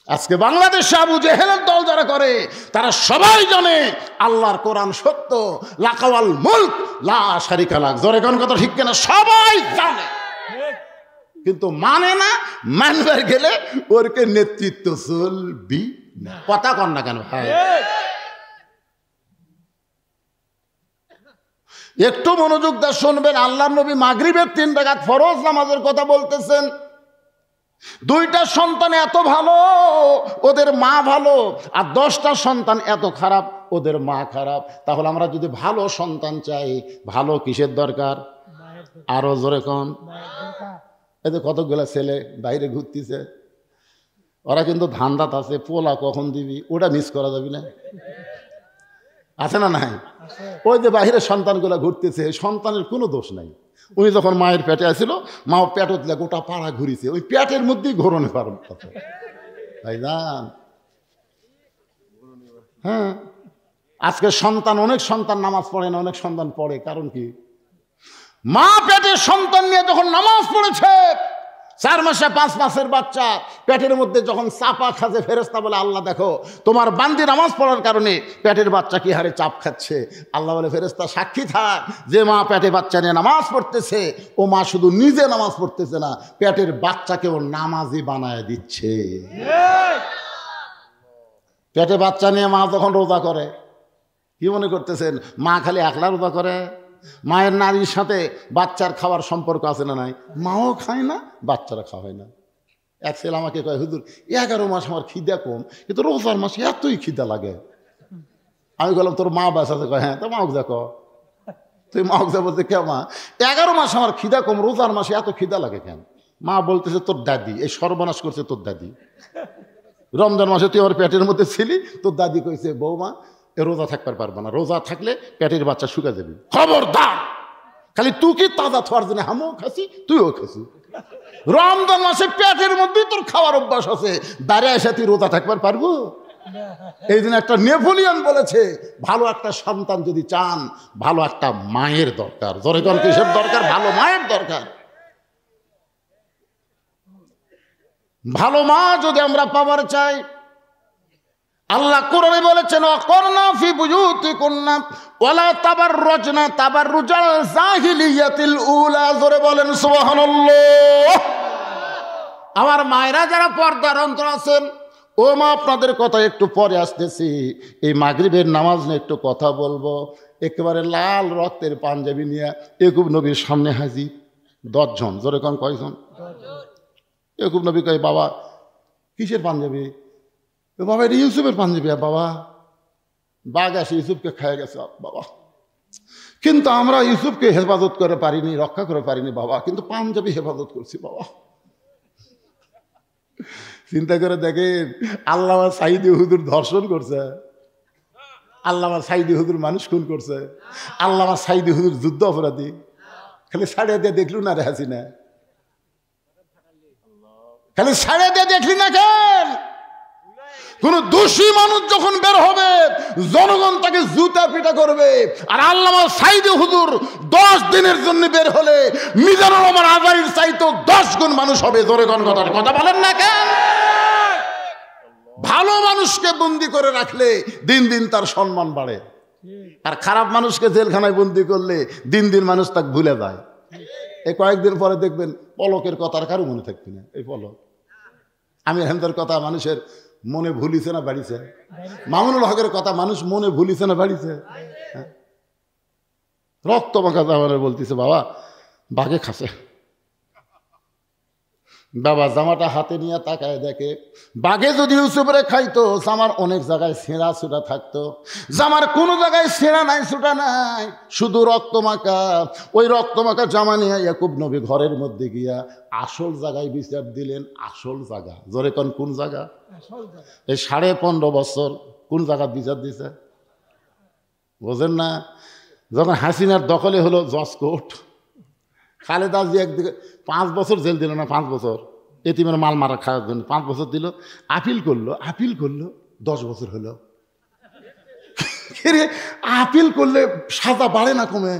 আজকে বাংলাদেশে আবু জেহেলের দল যারা করে তারা সবাই জানে আল্লাহর কোরআন সত্য, লাকাওয়াল মুলক লা শারিকা লাহ। জোরে কোন কথা ঠিক কিনা? সবাই জানে, কিন্তু মানে না। মানবার গেলে ওরকে নেতৃত্ব চলবি না। কথা কন না কেন ভাই? একটু মনোযোগ দিয়ে শুনবেন। আল্লাহর নবী মাগরিবের 3 রাকাত ফরজ নামাজের কথা বলতেছেন। 2টা সন্তান এত ভালো, ওদের মা ভালো, আর 10টা সন্তান এত খারাপ, ওদের মা খারাপ। তাহলে আমরা যদি ভালো সন্তান চাই, ভালো কিসের দরকার? আরো জোরে কোন? এতে কতগুলা ছেলে বাইরে ঘুরতেছে, ওরা কিন্তু ধান্দাত আছে, পোলা কখন দিবি ওটা মিস করা যাবি না, আছে না নাই? ওই যে বাইরে সন্তানগুলা ঘুরতেছে, সন্তানের কোনো দোষ নাই। উনি যখন মায়ের পেটে আসছিল, মা পেটত গোটা পাড়া ঘুরিছে, ওই পেটের মধ্যেই ঘোরণে পারেন ভাই জান। হ্যাঁ, আজকে সন্তান, অনেক সন্তান নামাজ পড়ে না, অনেক সন্তান পড়ে। কারণ কি? মা পেটের সন্তান নিয়ে যখন নামাজ পড়েছে, 4 মাসে 5 মাসের বাচ্চা পেটের মধ্যে যখন চাপা খাচ্ছে, ফেরেশতা বলে আল্লাহ দেখো তোমার বান্দি নামাজ পড়ার কারণে পেটের বাচ্চা কি হারে চাপ খাচ্ছে। আল্লাহ বলে ফেরেশতা সাক্ষী থাক, যে মা পেটে বাচ্চা নিয়ে নামাজ পড়তেছে, ও মা শুধু নিজে নামাজ পড়তেছে না, পেটের বাচ্চাকেও নামাজি বানায় দিচ্ছে। পেটে বাচ্চা নিয়ে মা যখন রোজা করে, কি মনে করতেছেন মা খালি একলা রোজা করে? মায়ের নারীর সাথে বাচ্চার খাওয়ার সম্পর্ক আছে না নাই? মাও খায় না, বাচ্চারা খাওয়ায় না। এক ছেলে আমাকে কয়, হুজুর 11 মাস আমার খিদা কম, কিন্তু রোজার মাসে এতই খিদা লাগে। আমি বললাম তোর মা বাসাতে? কয় হ্যাঁ। তো মাওক দেখো, তুই মাওক যা বলতে কে মা 11 মাস আমার খিদা কম, রোজার মাসে এত খিদা লাগে কেন? মা বলতেছে তোর দাদি এই সর্বনাশ করছে, তোর দাদি। রমজান মাসে তুই আমার পেটের মধ্যে ছিলি, তোর দাদি কইছে বৌমা রোজা থাকতে পারবে না, রোজা থাকলে পেটের বাচ্চা শুকা যাবি। খবরদার, খালি তুই কি তাজা থার জন্য আমিও খাসি, তুইও খাসি। রমজান মাসে পেটের মধ্যে তোর খাওয়ার অভ্যাস আছে, বাইরে এসে তুই রোজা থাকতে পারবো? এই দিন একটা নেপোলিয়ন বলেছে, ভালো একটা সন্তান যদি চান, ভালো একটা মায়ের দরকার। জোরে কোন কিসের দরকার? ভালো মায়ের দরকার। ভালো মা যদি আমরা পাবার চাই, আল্লাহ কোরআনে বলেছেন অকরনা ফি বুয়ুতিকুন্না ওয়ালা তাবাররুজনা তাবাররুজাল জাহিলিয়াতিল উলা। জোরে বলেন সুবহানাল্লাহ। আমার মায়েরা যারা পর্দার অন্তর আছেন, ও মা আপনাদের কথা একটু পরে আসতেছি। এই মাগরিবের নামাজ নিয়ে একটু কথা বলবো। একেবারে লাল রক্তের পাঞ্জাবি নিয়ে ইয়াকুব নবীর সামনে হাজির 10 জন। জোরে কোন কয়জন? 10 জন। ইয়াকুব নবী কয় বাবা কিসের পাঞ্জাবি? বাবা এটা ইউসুফের পাঞ্জাবি। বাবা বাঘ আসে ইউসুফকে খেয়ে গেছে বাবা, কিন্তু আমরা ইউসুফকে হেফাজত করে পারিনি, রক্ষা করে পারিনি বাবা, কিন্তু পাঞ্জাবি হেফাজত করছি বাবা। চিন্তা করে দেখেন, আল্লামা সাইদি হুজুর ধর্ষণ করছে, আল্লামা সাইদি হুজুর মানুষ খুন করছে, আল্লামা সাইদি হুজুর যুদ্ধ অপরাধী। খালি ছাড়িয়ে দিয়ে দেখলু না রে হাসিনা? খালি ছাড়িয়ে দিয়ে দেখলি না কেন? কোন দোষী মানুষ যখন বের হবে, জনগণ তাকে জুতা পিটা করবে। আর আল্লামা সাইদি হুজুর 10 দিনের জন্য বের হলে মিজানুর রহমান আজারির চাইতো 10 গুণ মানুষ হবে। জোরে কোন কথা বলেন না কেন? ভালো মানুষকে বন্দি করে রাখলে দিন দিন তার সম্মান বাড়ে, আর খারাপ মানুষকে জেলখানায় বন্দি করলে দিন দিন মানুষ তাকে ভুলে যায়। এই কয়েকদিন পরে দেখবেন পলকের কথা আর কারো মনে থাকবে না। এই পলক আমি হেমদার কথা মানুষের মনে ভুলিছে না বাড়িছে? মামুনুল হকের কথা মানুষ মনে ভুলিছে না বাড়িছে? রক্ত মাখা জামারে বলতেছে বাবা বাঘে খাসে। বাবা জামাটা হাতে নিয়ে তাকায় দেখে, বাঘে যদি ইউসুফরে খাইতো জামার অনেক জায়গায় ছেঁড়া ছুটা থাকতো, জামার কোনো জায়গায় ছেঁড়া নাই ছুটা নাই, শুধু রক্ত মাখা। ওই রক্ত মাখা জামা নিয়ে ইয়াকুব নবী ঘরের মধ্যে গিয়া আসল জায়গায় বিচার দিলেন। আসল জায়গা, জোরে কোন জায়গা? এই 15.5 বছর কোন জায়গা বিচার দিছে বোঝেন না? যখন হাসিনার দখলে হলো জজ কোর্ট, খালেদা জি একদিকে 5 বছর জেল দিল না, 5 বছর এতিমের মাল মারা খাওয়ার জন্য 5 বছর দিল। আপিল করলো 10 বছর হলো। আপিল করলে সাজা বাড়ে না কমে?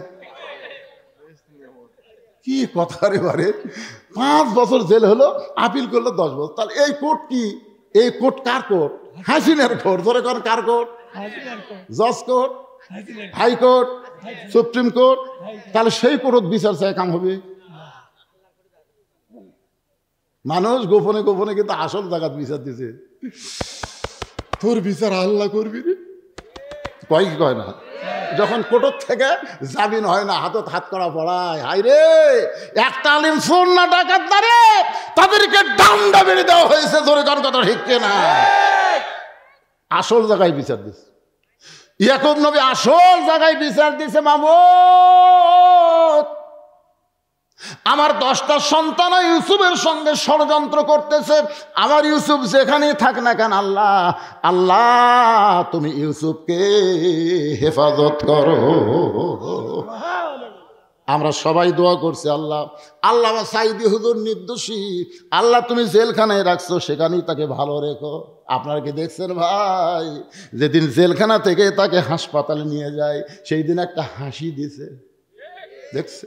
কি কথা রে বারে, 5 বছর জেল হলো, আপিল করলো 10 বছর। তাহলে এই কোর্ট কি এই কোর্ট কার কোর্ট? হাসিনার কোর্ট। ধরে কোন কার কোর্ট? জজ কোর্ট, হাইকোর্ট, সুপ্রিম কোর্ট। তাহলে সেই কোর্ট বিচার চায় কাম হবে? মানুষ গোপনে গোপনে কিন্তু আসল জায়গাত বিচার দিছে। তোর বিচার আল্লাহ করবি রে, কয় কি কয় না? যখন কোর্ট থেকে জামিন হয় না, হাতত হাত করা পড়ায়, হাই রে একটা আলিম ফোন না ডাকাত না রে, তাদেরকে ডান্ডা বেড়ে দেওয়া হয়েছে। ধরে কোন কথা ঠিক না? আসল জায়গায় বিচার দিছে ইয়াকুব নবী, আসল জায়গায় বিচার দিছে। মামুদ, আমার 10টা সন্তান ইউসুফের সঙ্গে ষড়যন্ত্র করতেছে। আমার ইউসুফ যেখানেই থাক না কেন, আল্লাহ আল্লাহ তুমি ইউসুফকে হেফাজত করো। আমরা সবাই দোয়া করছি, আল্লাহ আল্লাহ সাইদি হুজুর নির্দোষী, আল্লাহ তুমি জেলখানায় রাখছো, সেখানেই তাকে ভালো রেখো। আপনারা কি দেখছেন ভাই, যেদিন জেলখানা থেকে তাকে হাসপাতালে নিয়ে যায়, সেই দিন একটা হাসি দিছে, দেখছে?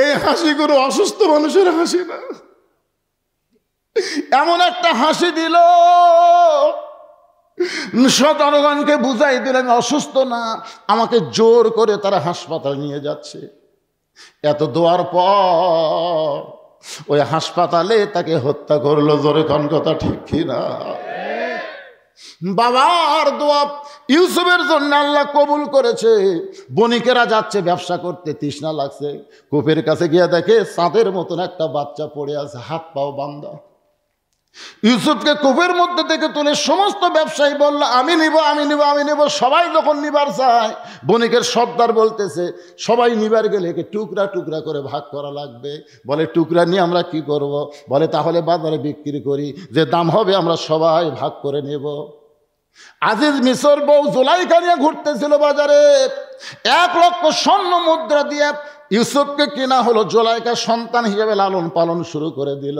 এই হাসি কোনো অসুস্থ মানুষের হাসি না, এমন একটা হাসি দিল, জনগণকে বুঝাই দিল আমি অসুস্থ না, আমাকে জোর করে তারা হাসপাতালে নিয়ে যাচ্ছে। এত দোয়ার পর ওই হাসপাতালে তাকে হত্যা করলো। জোরে কোন কথা ঠিক কিনা? বাবার দোয়া ইউসুফের জন্য আল্লাহ কবুল করেছে। বণিকেরা যাচ্ছে ব্যবসা করতে, তৃষ্ণা লাগছে, কূপের কাছে গিয়ে দেখে চাঁদের মতন একটা বাচ্চা পড়ে আছে, হাত পাও বান্ধা। ইউসুফকে কূপের মধ্যে থেকে তুলে সমস্ত ব্যবসায়ী বলল আমি নিব, আমি নিব, আমি নিব। সবাই যখন নিবার চায়, বণিকের সর্দার বলতেছে সবাই নিবার গেলে একে টুকরা টুকরা করে ভাগ করা লাগবে। বলে টুকরা নিয়ে আমরা কি করব? বলে তাহলে বাজারে বিক্রি করি, যে দাম হবে আমরা সবাই ভাগ করে নেব। আজিজ মিশর বউ জুলাইখা নিয়ে ঘুরতেছিল বাজারে, 1 লক্ষ স্বর্ণ মুদ্রা দিয়ে ইউসুফকে কিনা হলো। জুলাইখা সন্তান হিসেবে লালন পালন শুরু করে দিল।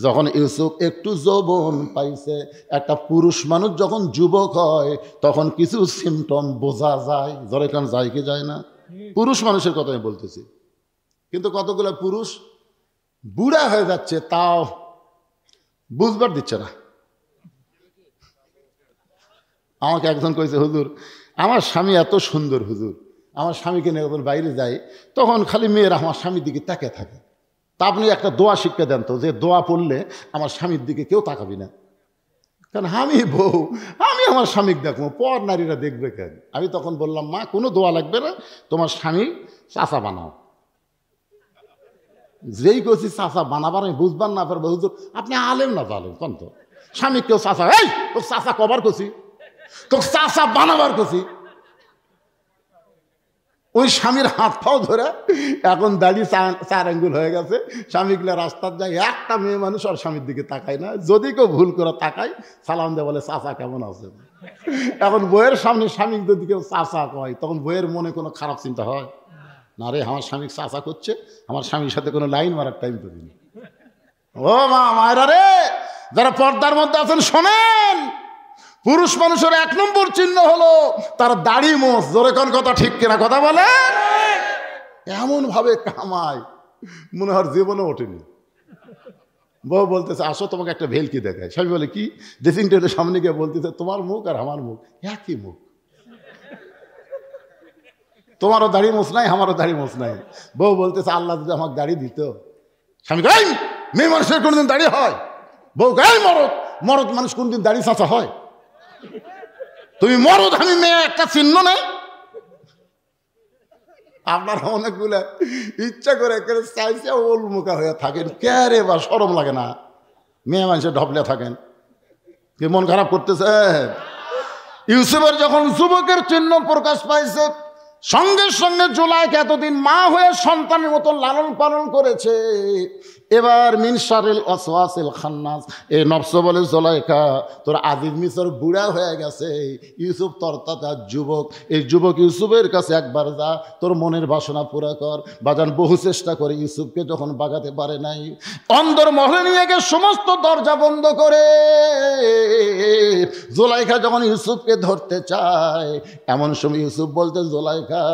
যখন ইউসুফ একটু যৌবন পাইছে, একটা পুরুষ মানুষ যখন যুবক হয় তখন কিছু সিমটম বোঝা যায়। জরেখান যায় কি যায় না? পুরুষ মানুষের কথা আমি বলতেছি, কিন্তু কতগুলো পুরুষ বুড়া হয়ে যাচ্ছে, তাও বুঝবার দিচ্ছে না। আমাকে একজন কইছে, হুজুর আমার স্বামী এত সুন্দর, হুজুর আমার স্বামীকে নিয়ে যখন বাইরে যায় তখন খালি মেয়েরা আমার স্বামীর দিকে তাকিয়ে থাকে। তা আপনি একটা দোয়া শিক্ষা দেন তো, যে দোয়া পড়লে আমার স্বামীর দিকে কেউ তাকাবি না। কারণ আমি বউ, আমি আমার স্বামীকে দেখবো, পর নারীরা দেখবে কেন? আমি তখন বললাম, মা কোনো দোয়া লাগবে না, তোমার স্বামী চাচা বানাও। যেই করছি চাচা বানাবার আমি বুঝবার না পারবো, হুজুর আপনি আলেম না জালেম কোন তো? স্বামী কেউ চাচা, এই তোর চাচা কবার করছি, তোর চাচা বানাবার করছি। ওই স্বামীর হাত পাও ধরে এখন দাড়ি 4 আঙ্গুল হয়ে গেছে। স্বামীগুলো রাস্তার যায়, একটা মেয়ে মানুষ আর স্বামীর দিকে তাকায় না। যদি কেউ ভুল করে তাকায়, সালাম দেয়, বলে চাচা কেমন আছেন। এখন বইয়ের সামনে স্বামীর যদি কেউ চাচা কয়, তখন বইয়ের মনে কোনো খারাপ চিন্তা হয় না? রে আমার স্বামী চাচা করছে, আমার স্বামীর সাথে কোনো লাইন মারার টাইম তো দিন। ও মা মায়েরা রে, যারা পর্দার মধ্যে আছেন শোনেন, পুরুষ মানুষের 1 নম্বর চিহ্ন হলো তার দাড়ি মোছ। জোরে কোন কথা ঠিক কিনা? কথা বলে এমন ভাবে কামায় মনে হয় জীবনে ওঠেনি। বউ বলতেছে আসো তোমাকে একটা ভেলকি দেখায়। স্বামী বলে কি? ড্রেসিং টেবিলের সামনে গিয়ে বলতেছে তোমার মুখ আর আমার মুখ একই মুখ, তোমারও দাড়ি মোছ নাই, আমারও দাড়ি মোছ নাই। বউ বলতেছে আল্লাহ যদি আমাকে দাড়ি দিত। স্বামী গাই মেয়ে মানুষের কোনদিন দাড়ি হয়? বউ গাই মরদ, মরদ মানুষ কোনদিন দাড়ি চাচা হয়? তুমি মরদ, আমি মেয়ে, একটা চিহ্ন নেই। আপনারা অনেকগুলো ইচ্ছা করে চাইছে ওল মুখা হয়ে থাকেন, কে বা শরম লাগে না? মেয়ে মানুষের ঢপলে থাকেন, কি মন খারাপ করতেছে? ইউসুফের যখন যুবকের চিহ্ন প্রকাশ পাইছে, সঙ্গে সঙ্গে জুলাইখা এতদিন মা হয়ে সন্তানের মতো লালন পালন করেছে। এবার মিনশারিল ওয়াসওয়াসিল খান্নাস, এই নফস বলে জুলাইখা তোর আজিজ মিশর বুড়া হয়ে গেছে, ইউসুফ তোর তার যুবক, এই যুবক ইউসুফের কাছে একবার যা, তোর মনের বাসনা পুরা কর। বাজান বহু চেষ্টা করে ইউসুফকে যখন বাগাতে পারে নাই, অন্দর মহলে নিয়ে গিয়ে সমস্ত দরজা বন্ধ করে জুলাইখা যখন ইউসুফকে ধরতে চায়, এমন সময় ইউসুফ বলতে, জুলাইখা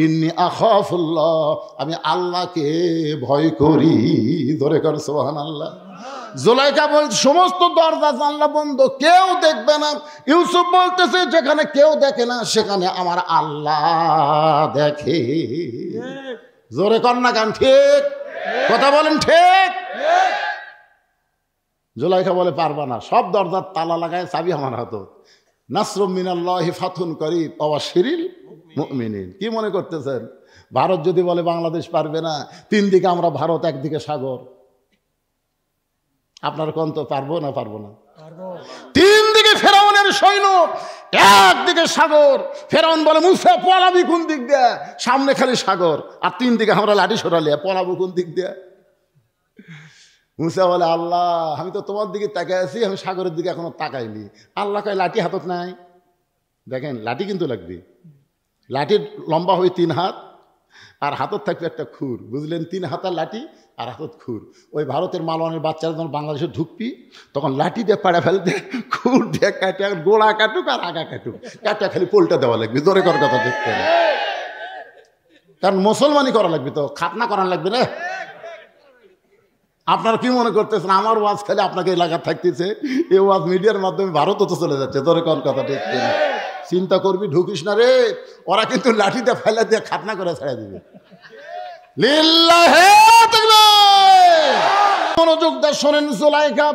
ইন্নী আখাফুল্লাহ, আমি আল্লাহকে ভয় করি। ধরে কর সুবহানাল্লাহ। জুলাইখা বল সমস্ত দরজা জানলা বন্ধ, কেউ দেখবে না। ইউসুফ বলতেছে যেখানে কেউ দেখে না সেখানে আমার আল্লাহ দেখে। জোরে কর না গান, ঠিক কথা বলেন, ঠিক। জুলাইখা বলে পারবা না, সব দরজার তালা লাগায় চাবি আমার হাত। নাসরুম মিনাল্লাহি ফাতুন করিব ওয়া বাশশিরিল মুমিনিন। কি মনে করতেছেন ভারত যদি বলে বাংলাদেশ পারবে না? তিন দিকে আমরা ভারত, একদিকে সাগর। আপনার কোন তো পারবো না? পারবো না। তিন দিকে ফেরাউনের সৈন্য, একদিকে সাগর। ফেরাউন বলে মুসা পলাবি কোন দিক দিয়ে? সামনে খালি সাগর, আর তিন দিকে আমরা লাঠি সরালিয়া, পলাবো কোন দিক দিয়ে? মুসা বলে আল্লাহ আমি তো তোমার দিকে তাকাই আছি, আমি সাগরের দিকে এখনো তাকাইনি। আল্লাহ কয় লাঠি হাতত নাই। দেখেন লাঠি কিন্তু লাগবে, লাঠির লম্বা হবে 3 হাত, আর হাতত থাকবে একটা খুর, বুঝলেন? 3 হাতার লাঠি আর হাতত খুর। ওই ভারতের মালওয়ানের বাচ্চারা যখন বাংলাদেশে ঢুকবি তখন লাঠি দিয়ে পাড়া ফেলতে, খুর দিয়ে কাটে, গোড়া কাটুক আর আগা কাটুক, কাটা খালি পোলটা দেওয়া লাগবে। জোরে কর কথা, দেখতে হবে, কারণ মুসলমানি করা লাগবে, তো খাতনা করা লাগবে না। আপনারা কি মনে করতেছেন আমার ওয়াজ খালি আপনাকে এলাকা থাকতেছে? এই ওয়াজ মিডিয়ার মাধ্যমে ভারতও তো চলে যাচ্ছে। জোরে কর কথা, ঠিক না? চিন্তা করবি, ঢুকিস না রে, ওরা কিন্তু লাঠিটা ফেলা দিয়ে খাতনা করে ছেড়ে দিবে। লিল্লাহি তাকবীর। মনোযোগ দিয়ে শোনেন, জুলাইখা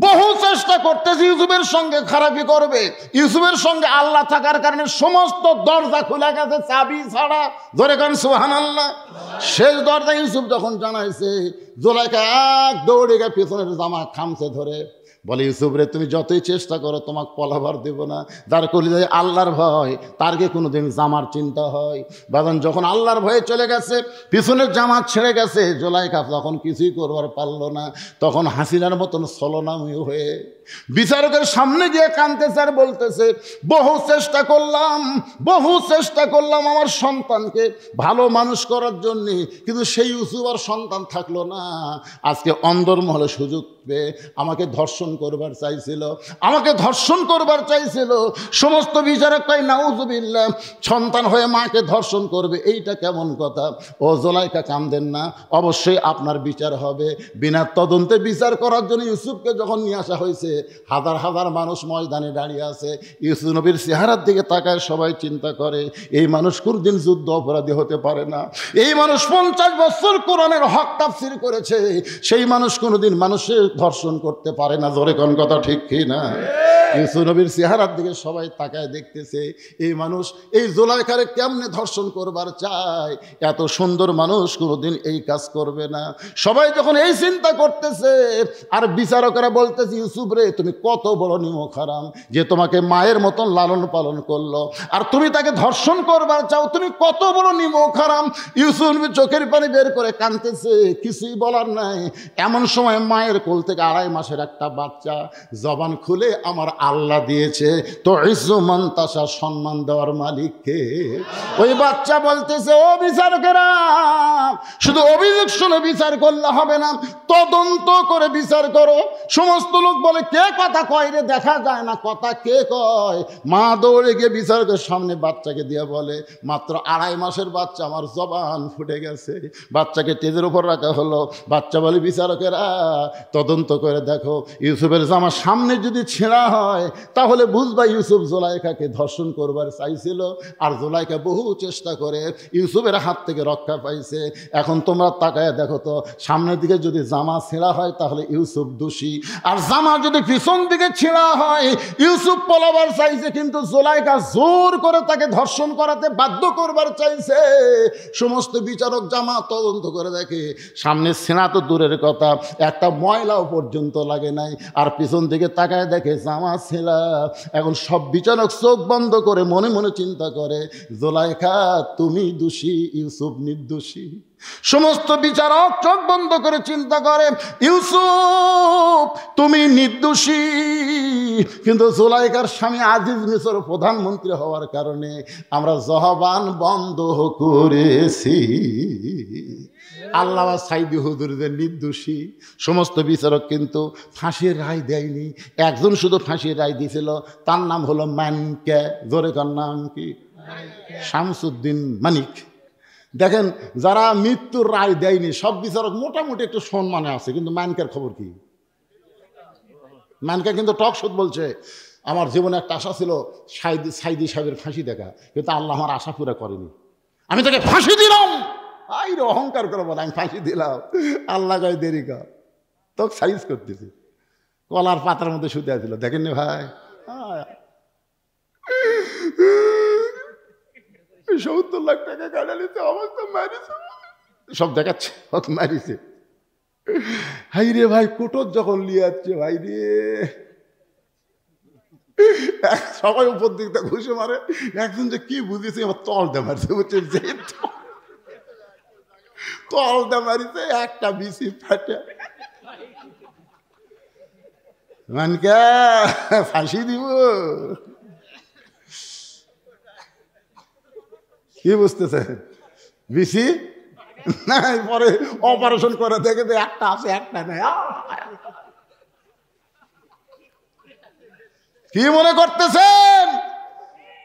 বহু চেষ্টা করতেছে ইউসুফের সঙ্গে খারাপি করবে। ইউসুফের সঙ্গে আল্লাহ থাকার কারণে সমস্ত দরজা খুলে গেছে চাবি ছাড়া। জোরে করেন সুবহানাল্লাহ। শেষ দরজা ইউসুফ যখন জানাইছে, জুলাইখা এক দৌড়ে গিয়ে পেছনের জামা খামছে ধরে বলে ইউসুফ রে তুমি যতই চেষ্টা করো তোমাকে পলাবার দেব না। যার কলিজায় আল্লাহর ভয় তার কি কোনোদিন জামার চিন্তা হয়? বাজান যখন আল্লাহর ভয়ে চলে গেছে, পিছনের জামা ছেড়ে গেছে, জুলাইখা তখন কিছুই করবার পারলো না। তখন হাসিনার মতন ছলনাময়ী হয়ে বিচারকের সামনে গিয়ে কাঁদতেছে আর বলতেছে বহু চেষ্টা করলাম আমার সন্তানকে ভালো মানুষ করার জন্যে, কিন্তু সেই ইউসুফ আর সন্তান থাকলো না। আজকে অন্দরমহলে সুযোগ পেয়ে আমাকে ধর্ষণ করবার চাইছিল, সমস্ত বিচারক কয় নাউজুবিল্লাহ, সন্তান হয়ে মাকে ধর্ষণ করবে, এইটা কেমন কথা? ও জুলাইখা কাঁদেন না, অবশ্যই আপনার বিচার হবে। বিনা তদন্তে বিচার করার জন্য ইউসুফকে যখন নিয়ে আসা হয়েছে, হাজার হাজার মানুষ ময়দানে দাঁড়িয়ে আছে। ইউসুফ নবীর চেহারার দিকে তাকায় সবাই চিন্তা করে এই মানুষ কোনদিন যুদ্ধ অপরাধী হতে পারে না। এই মানুষ 50 বছর কোরআনের হক তাফসীর করেছে, সেই মানুষ কোনোদিন মানুষের ধর্ষণ করতে পারে না। জোরে কোন কথা, ঠিক কি না? ইউসুফ নবীর চেহারার দিকে সবাই তাকায় দেখতেছে এই মানুষ এই জুলাইখারে কেমনে ধর্ষণ করবার চায়। এত সুন্দর মানুষ কোনোদিন এই কাজ করবে না। সবাই যখন এই চিন্তা করতেছে, আর বিচারকেরা বলতেছে ইউসুফ রে তুমি কত বড় নিমক হারাম, যে তোমাকে মায়ের মতন লালন পালন করলো, আর তুমি তাকে ধর্ষণ করবার চাও, তুমি কত বড় নিমক হারাম। ইউসুফ নবী চোখের পানি বের করে কাঁদতেছে, কিছুই বলার নাই। এমন সময় মায়ের কোল থেকে 2.5 মাসের একটা বাচ্চা জবান খুলে আমার আল্লাহ দিয়েছে, তো ইজ্জুমান তাসা, সম্মান দেওয়ার মালিককে। ওই বাচ্চা বলতেছে ও বিচারকেরা, শুধু অভিযোগ শুনে বিচার করলে হবে না, তদন্ত করে বিচার করো। সমস্ত লোক বলে কে কথা কয় রে, দেখা যায় না কথা কে কয়। মা দৌড়ে গিয়ে বিচারকের সামনে বাচ্চাকে দিয়ে বলে মাত্র 2.5 মাসের বাচ্চা, আমার জবান ফুটে গেছে। বাচ্চাকে টেজের উপর রাখা হলো। বাচ্চা বলে বিচারকেরা তদন্ত করে দেখো, ইউসুফের জামা সামনে যদি ছেঁড়া হয় তাহলে বুঝবা ইউসুফ জুলাইখাকে ধর্ষণ করবার চাইছিল, আর জুলাইখা বহু চেষ্টা করে ইউসুফের হাত থেকে রক্ষা পাইছে। এখন তোমরা তাকায় দেখো তো, সামনের দিকে যদি জামা ছেঁড়া হয় তাহলে ইউসুফ দোষী, আর জামা যদি পিছন দিকে ছেঁড়া হয় ইউসুফ পলাবার চাইছে, কিন্তু জুলাইখা জোর করে তাকে ধর্ষণ করাতে বাধ্য করবার চাইছে। সমস্ত বিচারক জামা তদন্ত করে দেখে সামনে ছেঁড়া তো দূরের কথা, একটা ময়লাও পর্যন্ত লাগে নাই, আর পিছন দিকে তাকায় দেখে জামা ছেঁড়া। এখন সব বিচারক চোখ বন্ধ করে মনে মনে চিন্তা করে জুলাইখা তুমি দোষী, ইউসুফ নির্দোষী। সমস্ত বিচারক চোখ বন্ধ করে চিন্তা করে ইউসুফ তুমি নির্দোষী, কিন্তু জুলাইখার স্বামী আজিজ মিসর প্রধানমন্ত্রী হওয়ার কারণে আমরা জবান বন্ধ করেছি। আল্লামা সাইদি হুজুরদের নির্দোষী। সমস্ত বিচারক কিন্তু ফাঁসির রায় দেয়নি, একজন শুধু ফাঁসির রায় দিয়েছিল, তার নাম হলো মানিক। জোরে কার নাম কি? শামসুদ্দিন মানিক। দেখেন যারা মৃত্যুর রায় দেয়নি সব বিচারক মোটামুটি একটু সম্মানে আছে, কিন্তু মানকার খবর কি? মানকা কিন্তু টক শোধ বলছে আমার জীবনে একটা আশা ছিল সাইদি সাহেবের ফাঁসি দেখা, কিন্তু আল্লাহ আমার আশা পুরা করেনি, আমি তাকে ফাঁসি দিলাম। আই রে অহংকার করে বলে আমি ফাঁসি দিলাম, আল্লাহ গায়ে দেরি কর, তোকে সাইজ করতেছি। কলার পাতার মধ্যে শুতে আসছিল, দেখেননি ভাই? 70 লাখ টাকা কাটা নিতে আমার তো মারিছে, সব দেখাচ্ছে ওকে মারিছে। হাই রে ভাই, কোটর যখন নিয়ে যাচ্ছে ভাই রে, সবাই উপর দিক দিয়ে ঘুষে মারে, একজন যে কি বুঝেছে আমার তলটা মারছে, বুঝছেন? যে তলটা মারিছে, একটা বিসি ফাটে। মানকা ফাঁসি দিব, কি বুঝতেছে? বিসি নাই, পরে অপারেশন করে দেখে যে একটা আছে একটা নেই। কি মনে করতেছেন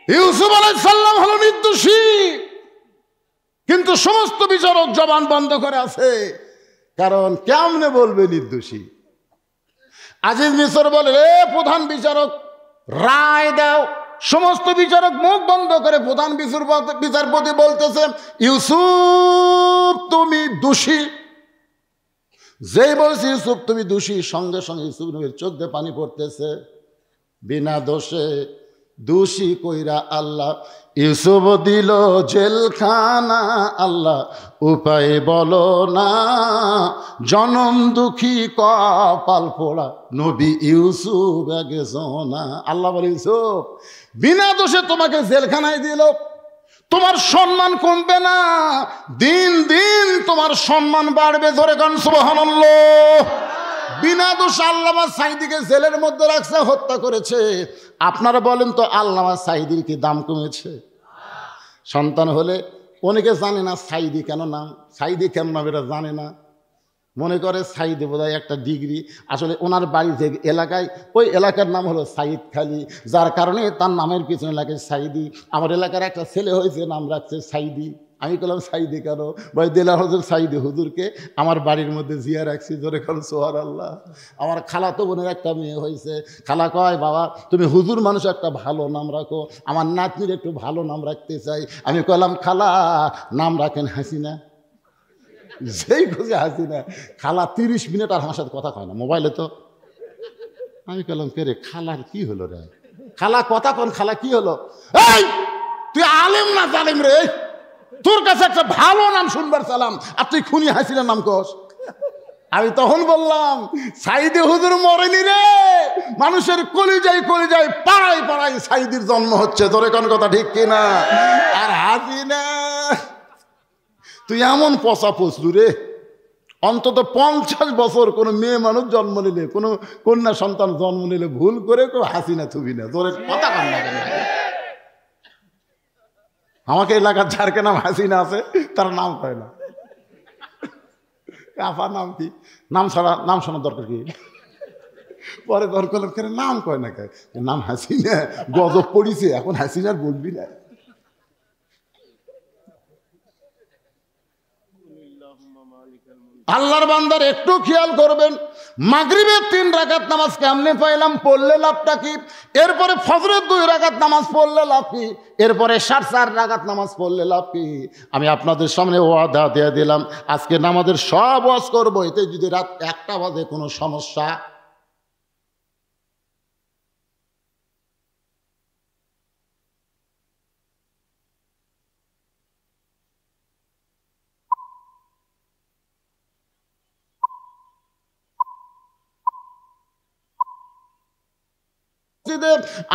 ইউসুফ আলাইহিস সালাম হলো নির্দোষী? কিন্তু সমস্ত বিচারক জবান বন্ধ করে আছে, কারণ কেমনে বলবে নির্দোষী? আজিজ মিসর বলে, রে প্রধান বিচারক রায় দাও। সমস্ত বিচারক মুখ বন্ধ করে প্রধান বিচারপতি বলতেছে, ইউসুফ তুমি দোষী। যেই বলছে ইউসুফ তুমি দোষী, সঙ্গে সঙ্গে ইউসুফ নবীর চোখ দিয়ে পানি পড়তেছে। বিনা দোষে দোষী কইরা আল্লাহ ইউসুফ দিল জেলখানা। আল্লাহ উপায় বলো না, জনম দুঃখী কপাল পোড়া নবী ইউসুফ আগে সোনা। আল্লাহ বলে, ইউসুফ বিনা দোষে তোমাকে জেলখানায় দিল, তোমার সম্মান কমবে না, দিন দিন তোমার সম্মান বাড়বে। ধরে গান সুবহানাল্লাহ। বিনা দোষে আল্লামা সাঈদীকে জেলের মধ্যে রাখছে, হত্যা করেছে। আপনারা বলেন তো আল্লামা সাঈদীর কি দাম কমেছে? সন্তান হলে অনেকে জানে না সাঈদী কেন নাম, সাঈদী কেন নাম এটা জানে না, মনে করে সাঈদী বোধহয় একটা ডিগ্রি। আসলে ওনার বাড়ি যে এলাকায়, ওই এলাকার নাম হলো সাঈদ খালি, যার কারণে তার নামের পিছনে লাগে সাঈদী। আমার এলাকার একটা ছেলে হয়েছে, নাম রাখছে সাঈদী। আমি বললাম সাঈদী কেন? ভাই দেলার হুজুর সাঈদী হুজুরকে আমার বাড়ির মধ্যে জিয়া রাখছি। ধরে কারণ সুবহানাল্লাহ। আমার খালাতো বোনের একটা মেয়ে হয়েছে, খালা কয় বাবা তুমি হুজুর মানুষ, একটা ভালো নাম রাখো, আমার নাতনির একটু ভালো নাম রাখতে চাই। আমি কইলাম খালা নাম রাখেন হাসিনা। যেই খুঁজে হাসিনা। খালা 30 মিনিট আর আমার সাথে কথা কয় না, মোবাইলে তো। আমি কইলাম কে রে, খালার কি হলো রে? খালা কথা কন, খালা কি হলো? এই তুই আলেম না জালেম রে? তোর কাছে একটা ভালো নাম শুনবার চালাম, আর তুই খুনি হাসিনার নাম কস। আমি তখন বললাম, সাঈদী হুজুর মরেনি রে, মানুষের কলিজায় কলিজায় পাড়ায় পাড়ায় সাঈদীর জন্ম হচ্ছে। তোরে কোন কথা ঠিক কিনা? আর হাসিনা তুই এমন পচা পচলু রে, অন্তত 50 বছর কোনো মেয়ে মানুষ জন্ম নিলে, কোনো কন্যা সন্তান জন্ম নিলে ভুল করে কেউ হাসিনা থুবি না। তোর কথা কান না কেন? আমাকে এলাকার যার নাম হাসিনা আছে তার নাম কয় না। আফার নাম কি? নাম ছাড়া নাম শোনার দরকার কি? পরে দরকার কেন নাম কয় না, কে নাম হাসিনা, গজব পড়িছে, এখন হাসিনার বলবি না। আল্লাহর বান্দার একটু খেয়াল করবেন, মাগরিবের 3 রাকাত নামাজ কেমনে পাইলাম, পড়লে লাভটা কি? এরপরে ফজরের 2 রাকাত নামাজ পড়লে লাভ কি? এরপরে 4 রাকাত নামাজ পড়লে লাভ কি? আমি আপনাদের সামনে ওয়াদা দিয়ে দিলাম, আজকে নামাজের সব ওয়াজ করবো। এতে যদি রাত 1টা বাজে কোনো সমস্যা,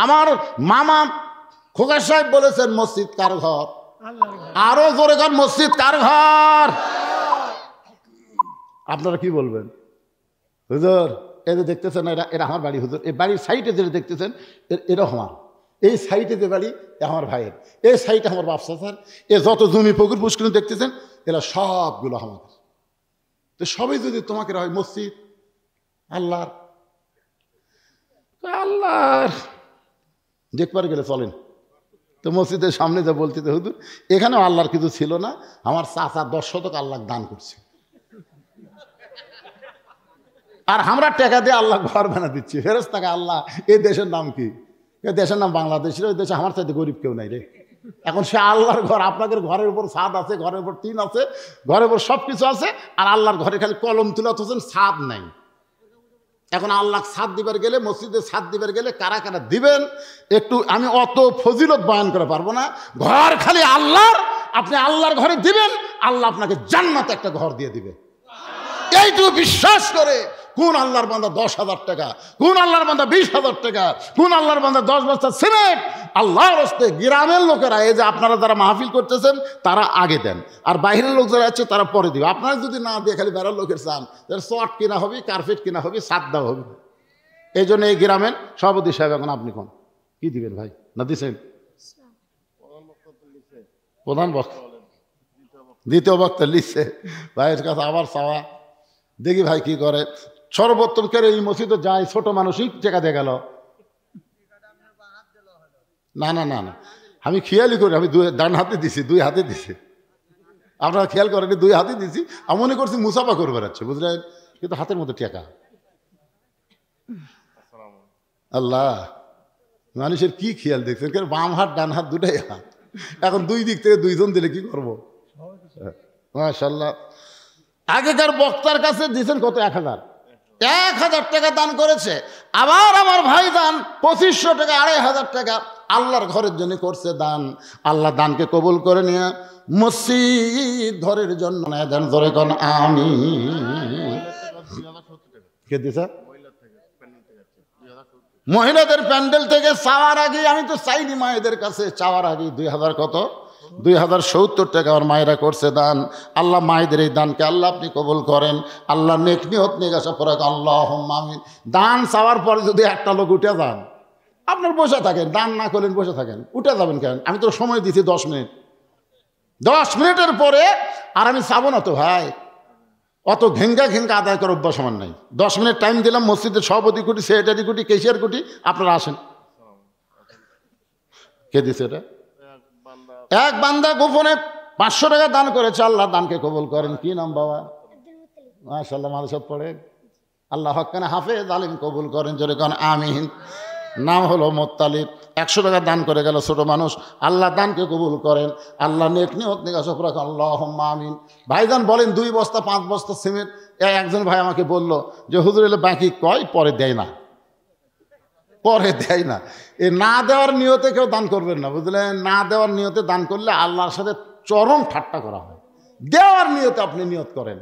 আমার মামা খোকা সাহেব বলেছেন মসজিদ কার ঘর? আরো জোরে ঘর, মসজিদ কার ঘর? আপনারা কি বলবেন? হুজুর এই যে দেখতেছেন, এরা আমার বাড়ি। হুজুর এই বাড়ির সাইডে যেটা দেখতেছেন এরা আমার, এই সাইডে যে বাড়ি আমার ভাইয়ের, এই সাইডে আমার বাপসা স্যার, এ যত জমি পুকুর পুষ্করিণী দেখতেছেন এরা সবগুলো আমাদের। তো সবই যদি তোমাকে হয় মসজিদ আল্লাহর, আল্লাহর দেখবার গেলে চলেন, তো মসজিদের সামনে যা বলতে হুজুর এখানেও আল্লাহর কিছু ছিল না, আমার চাচা 10 শতক আল্লাহ দান করছে, আর আমরা টাকা দিয়ে আল্লাহ ঘর বানা দিচ্ছি। ফেরেশতাকে আল্লাহ এই দেশের নাম কি? এই দেশের নাম বাংলাদেশ। ওই দেশে আমার চাইতে গরিব কেউ নাই রে। এখন সে আল্লাহর ঘর, আপনাদের ঘরের উপর ছাদ আছে, ঘরের উপর টিন আছে, ঘরের উপর সব কিছু আছে, আর আল্লাহর ঘরে খালি কলম তুলে অথচ ছাদ নাই। এখন আল্লাহ ছাদ দিবার গেলে, মসজিদে ছাদ দিবার গেলে কারা কারা দিবেন একটু আমি অত ফজিলত বয়ান করে পারবো না। ঘর খালি আল্লাহর, আপনি আল্লাহর ঘরে দিবেন, আল্লাহ আপনাকে জান্নাতে একটা ঘর দিয়ে দিবে। এইটুকু বিশ্বাস করে কোন আল্লাহর বান্দা 10,000 টাকা, কোন আল্লাহর বান্দা 20,000 টাকা, কোন আল্লাহর বান্দা 10 বস্তা সিমেন্ট আল্লাহর রাস্তায়, গ্রামের লোকেরা এই যে আপনারা যারা মাহফিল করতেছেন তারা আগে দেন, আর বাইরের লোক যারা আছে তারা পরে দিবে। আপনারা যদি না দিয়ে খালি বেড়ার লোকের চান, তাহলে চট কিনা হবে, কার্পেট কিনা হবে, ছাদ দেওয়া হবে। এই জন্য এই গ্রামের সভাপতি সাহেব এখন আপনি কোন কি দিবেন ভাই? না দিচ্ছেন প্রধান বক্তা, দ্বিতীয় বক্তা লিখছে ভাইয়ের কাছে আবার চাওয়া, দেখি ভাই কি করে। সর্বোত্তম করে এই মসজিদে যায়, ছোট মানুষই টেকা দিয়ে গেল। না না না না, আমি খেয়ালই করি, আমি ডান হাতে দিছি, 2 হাতে দিছি। আপনারা খেয়াল করেন 2 হাতে দিছি, আমি মনে করছি মুসাফা করে বেড়াচ্ছে, বুঝলেন, কিন্তু হাতের মধ্যে টেকা। আল্লাহ, মানুষের কি খেয়াল দেখছেন, বাম হাত ডান হাত দুটাই হাত। এখন 2 দিক থেকে 2 জন দিলে কি করবো? মাশাআল্লাহ। আগেকার বক্তার কাছে দিয়েছেন কত? 1,000 টাকা দান করেছে। আবার আমার ভাই দান 2500 টাকা, 2,500 টাকা আল্লাহর ঘরের জন্য করছে দান। আল্লাহ দানকে কবুল করে নিয়ে মসজিদ ঘরের জন্য দান ধরে কোন আমি কে দিছে? মহিলাদের প্যান্ডেল থেকে চাওয়ার আগে, আমি তো চাইনি মায়েদের কাছে, চাওয়ার আগে 2000 কত 2070 টাকা আমার মায়েরা করছে দান। আল্লাহ মায়েদের এই দানকে আল্লাহ আপনি কবুল করেন। আল্লাহ নেক নিয়ত নিয়ে আসা পরে আল্লাহুম্মা আমিন। দান চাওয়ার পরে যদি একটা লোক উঠে যান, আপনার বসে থাকেন, দান না করলেন বসে থাকেন, উঠে যাবেন কেন? আমি তো সময় দিচ্ছি 10 মিনিট, 10 মিনিটের পরে আর আমি চাবো না তো ভাই, অত ঘেঙ্গা আদায় করার অভ্যাস আমার নাই। 10 মিনিট টাইম দিলাম, মসজিদের সভাপতি কোটি, সেক্রেটারি কোটি, কেশিয়ার কোটি, আপনারা আসেন। কে দিছে এটা? এক বান্দা গোপনে 500 টাকা দান করেছে, আল্লাহ দানকে কবুল করেন। কি নাম বাবা? মাশাআল্লাহ, মাদ্রাসাত পড়ে, আল্লাহ হক্কানে হাফেজ আলিম কবুল করেন, জোরে কোন আমিন। নাম হলো মোত্তালিব, 100 টাকা দান করে গেল, ছোট মানুষ, আল্লাহ দানকে কবুল করেন। আল্লাহ নেক নিয়ত নিয়ে আসা পরে আল্লাহুম্মা আমিন। ভাইজান বলেন 2 বস্তা 5 বস্তা সিমেন্ট। একজন ভাই আমাকে বলল যে হুজুর এলে বাকি কয়, পরে দেয় না, পরে দেয় না। এ না দেওয়ার নিয়তে কেউ দান করবেন না, বুঝলেন? না দেওয়ার নিয়তে দান করলে আল্লাহর সাথে চরম ঠাট্টা করা হয়। দেওয়ার নিয়তে আপনি নিয়ত করেন,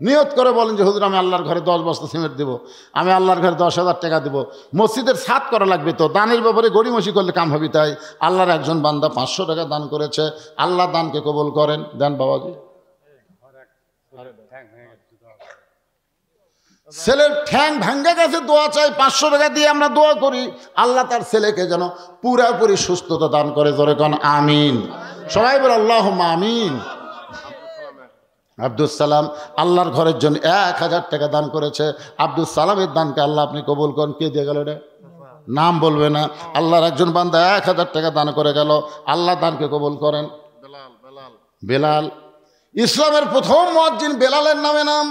নিয়ত করে বলেন যে হুজুর আমি আল্লাহর ঘরে 10 বস্তা সিমেন্ট দেবো, আমি আল্লাহর ঘরে 10,000 টাকা দেবো, মসজিদের ছাদ করা লাগবে, তো দানের ব্যাপারে গড়িমসি করলে কাম হবে। তাই আল্লাহর একজন বান্দা 500 টাকা দান করেছে, আল্লাহ দানকে কবুল করেন। দেন বাবাজি। ছেলের ঠ্যাং ভাঙ্গা গেছে, দোয়া চাই, 500 টাকা দিয়ে আমরা দোয়া করি আল্লাহ তার ছেলেকে যেন পুরাপুরি সুস্থতা দান করে, জোরে কোন আমিন। সবাই বলে আল্লাহুম্মা আমিন। আব্দুল সালাম আল্লাহর ঘরের জন্য 1000 টাকা দান করেছে। আব্দুল সালামের দানকে আল্লাহ আপনি কবুল করেন। কে দিয়ে গেল রে? নাম বলবে না। আল্লাহর একজন বান্দা 1000 টাকা দান করে গেল, আল্লাহ দানকে কবুল করেন। বেলাল, ইসলামের প্রথম মুয়াজ্জিন বেলালের নামে নাম।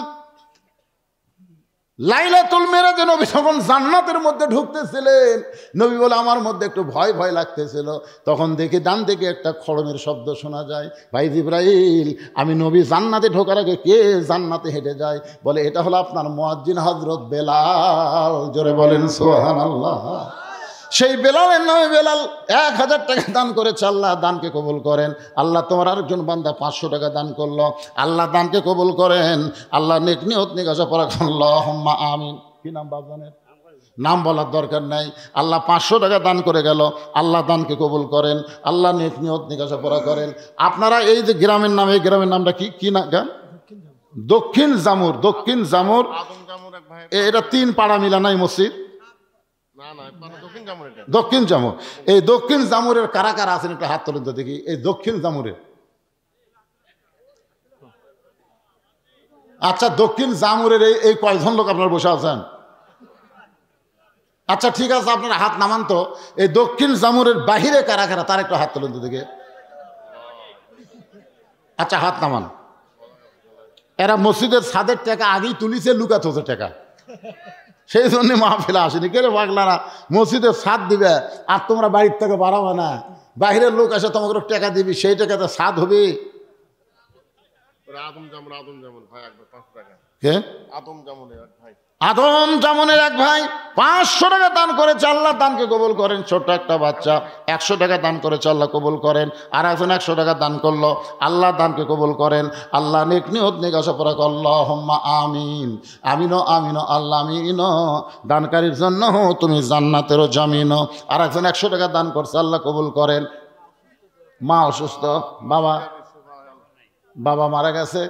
লাইলাতুল মেরাজে নবী যখন জান্নাতের মধ্যে ঢুকতেছিলেন, নবী বলে আমার মধ্যে একটু ভয় ভয় লাগতেছিল, তখন দেখি ডান দিকে একটা খড়মের শব্দ শোনা যায়। ভাই জিবরাইল, আমি নবী জান্নাতে ঢোকার আগে কে জান্নাতে হেঁটে যায়? বলে এটা হলো আপনার মুয়াজ্জিন হযরত বেলাল। জোরে বলেন সুবহানাল্লাহ। সেই বেলালের নামে বেলাল 1000 টাকা দান করেছে, আল্লাহ দানকে কবুল করেন। আল্লাহ তোমার আরেকজন বান্দা 500 টাকা দান করলো, আল্লাহ দানকে কবুল করেন। আল্লাহ নেক নিয়ত নিয়ে আসা পড়া আল্লাহুম্মা আমিন। কি নাম বাপজানের? নাম বলার দরকার নাই। আল্লাহ 500 টাকা দান করে গেল, আল্লাহ দানকে কবুল করেন। আল্লাহ নেক নিয়ত নিয়ে পড়া করেন। আপনারা এই যে গ্রামের নাম, এই গ্রামের নামটা কি কি না গান? দক্ষিণ জামুর। দক্ষিণ জামুর, এটা 3 পাড়া মিলা নাই মসজিদ? দক্ষিণ জামুর। এই দক্ষিণ জামুরের কারা কারা আছেন একটা হাত তোলেন তো দেখি। এই দক্ষিণ জামুরের, আচ্ছা দক্ষিণ জামুরের এই কয়জন লোক আপনার বসে আছেন? আচ্ছা ঠিক আছে, আপনারা হাত নামান তো। এই দক্ষিণ জামুরের বাহিরে কারা কারা, তার একটু হাত তুলুন তো দেখে। আচ্ছা হাত নামান। এরা মসজিদের ছাদের টাকা আগেই তুলিছে, লুকাতে হতো টাকা, সেই জন্য মাহফিলে আসেনি। কে রে পাগলারা, মসজিদের ছাদ দিবে আর তোমরা বাড়ির থেকে বাড়াবে না, বাহিরের লোক আসে তোমাকে টাকা দিবি, সেই টাকাতে ছাদ হবে। আদম জামনের এক ভাই 500 টাকা দান করেছে, আল্লাহ দানকে কবুল করেন। ছোট্ট একটা বাচ্চা 100 টাকা দান করেছে, আল্লাহ কবুল করেন। আর একজন 100 টাকা দান করলো, আল্লাহ দানকে কবুল করেন। আল্লাহ নেক নিয়ত নেক আশা পড়া আল্লাহুম্মা আমিন। আমিনো আমিনো আল্লাহ আমিনো, দানকারীর জন্য তুমি জান্নাতেরও জামিনো। আর একজন 100 টাকা দান করছে, আল্লাহ কবুল করেন। মা অসুস্থ, বাবা মারা গেছে,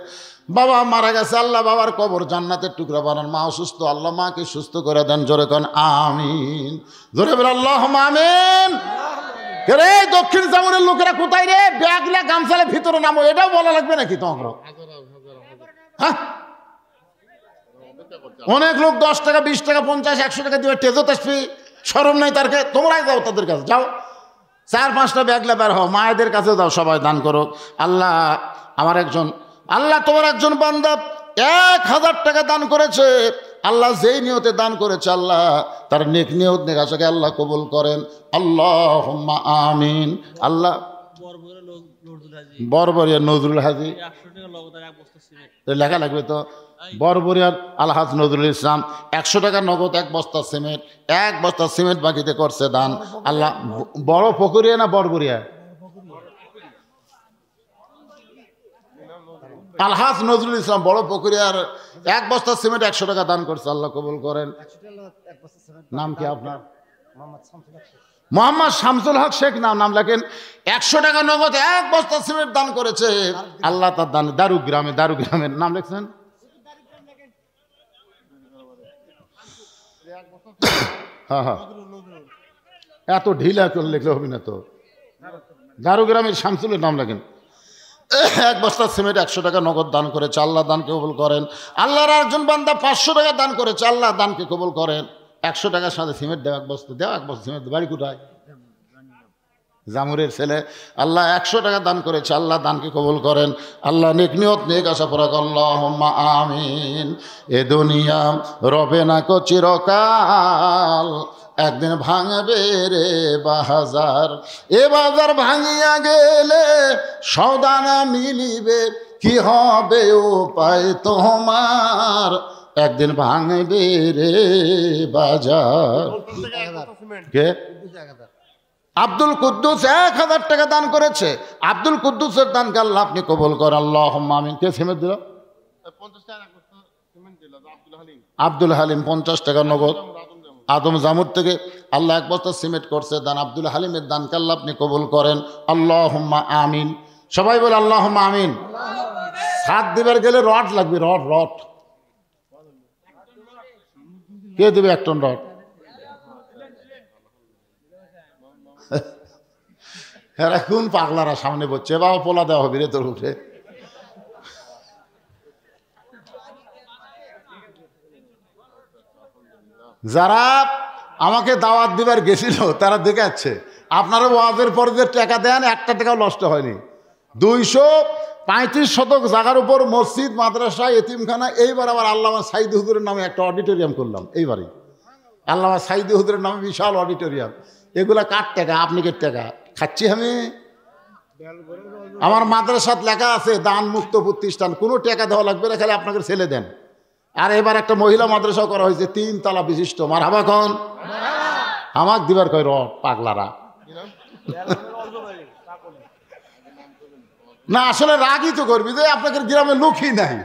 বাবা মারা গেছে, আল্লাহ বাবার কবর জান্নাতের টুকরা বানান। মা অসুস্থ, আল্লাহ মাকে সুস্থ করে দেন। জোরে কোন আমিন, জোরে বলে আল্লাহুম্মা আমিন। রে দক্ষিণ জামুনের লোকেরা কোথায় রে? ব্যাগলা গামছালে ভিতরে নামো, এটাও বলা লাগবে নাকি তোমার? হ্যাঁ, অনেক লোক 10 টাকা 20 টাকা 50 100 টাকা দিবে, টেজো তাসবি, শরম নাই তার? তোমরাই যাও তাদের কাছে, যাও 4-5টা ব্যাগলা বের হও, মায়েদের কাছে যাও, সবাই দান করো। আল্লাহ আমার একজন, আল্লাহ তোমার একজন বান্দা 1000 টাকা দান করেছে, আল্লাহ যেই নিয়তে দান করেছে আল্লাহ তার নেক নিয়ত নেক আশাকে আল্লাহ কবুল করেন। আল্লাহুম্মা আমিন। আল্লাহ বরবরিয়া নজরুল হাজি লেখা লাগবে তো, বরবরিয়ার আলহাজ নজরুল ইসলাম 100 টাকা নগদ, 1 বস্তা সিমেন্ট, 1 বস্তা সিমেন্ট বাকিতে করছে দান। আল্লাহ বড় পুকুরিয়া না বরবরিয়া? আলহাজ নজরুল ইসলাম বড় পুকুরিয়ার 1 বস্তা সিমেন্ট 100 টাকা দান করছে, আল্লাহ কবুল করেন। নাম কি আপনার? মোহাম্মদ শামসুল হক শেখ নাম লেখেন। 100 টাকা নগদ 1 বস্তা সিমেন্ট দান করেছে, আল্লাহ তার দান। দারুগ্রামের নাম লিখছেন? হ্যাঁ হ্যাঁ, এত ঢিলা করে লিখলে হবে না তো। দারুগ্রামের শামসুলের নাম লেখেন। 1 বস্তা সিমেন্ট 100 টাকা নগদ দান করেছে, আল্লাহ দানকে কবুল করেন। আল্লাহর একজন বান্দা 500 টাকা দান করেছে, আল্লাহ দানকে কবুল করেন। 100 টাকার সাথে সিমেন্ট দেও, 1 বস্তা দেও, 1 বস্তা সিমেন্ট। বাড়ি কোথায়? জামুরের ছেলে। আল্লাহ 100 টাকা দান করেছে, আল্লাহ দানকে কবুল করেন। আল্লাহ নেক নিয়ত নেক আশা পড়া আল্লাহুম্মা আমিন। এ দুনিয়া রবে না কো চিরকাল, একদিন ভাঙবে রে বাজার। এ বাজার ভাঙিয়া গেলে সৌদানা মিলিবে, কি হবে উপায় তোমার, একদিন ভাঙবে রে বাজার। কে? আব্দুল কুদ্দুস 1000 টাকা দান করেছে, আব্দুল কুদ্দুসের দানকে আল্লাহ আপনি কবুল করেন। আল্লাহুম্মা আমিন। কে সিমেন্ট দিল? আব্দুল হালিম 50 টাকা নগদ আদম জামুর থেকে আল্লাহ 1 বস্তা সিমেন্ট করছে দান। আব্দুল হালিমের দানকে আল্লাহ আপনি কবুল করেন। আল্লাহুম্মা আমিন। সবাই বলে আল্লাহুম্মা আমিন। ছাদ দিবার গেলে রড লাগবে, রড। কে দেবে 1 টন রড? এরা কোন পাগলারা সামনে বসছে, বাবা পোলা দেওয়া হবে রে তোর উঠে। যারা আমাকে দাওয়াত দিবার গেছিল তারা দেখে যাচ্ছে, আপনারা ওয়াজের পরে যে টাকা দেন 1 টাকাও নষ্ট হয়নি। 235 শতক জায়গার উপর মসজিদ, মাদ্রাসা, এতিমখানা। এইবার আবার আল্লামা সাইদি হুজুরের নামে একটা অডিটোরিয়াম করলাম। এইবারই আল্লামা সাইদি হুজুরের নামে বিশাল অডিটোরিয়াম। এগুলা কার টাকা? আপনি কে টাকা খাচ্ছি আমি? আমার মাদ্রাসাত লেখা আছে দান মুক্ত প্রতিষ্ঠান, কোনো টাকা দেওয়া লাগবে না, খালি আপনাকে ছেলে দেন। আর এবার একটা মহিলা মাদ্রাসা করা হয়েছে 3 তলা বিশিষ্ট। মারহাবা কোন? আমাক দিবার কয় রড পাগলারা। না আসলে রাগই তো করবি যে আপনাদের গ্রামে লোকই নাই,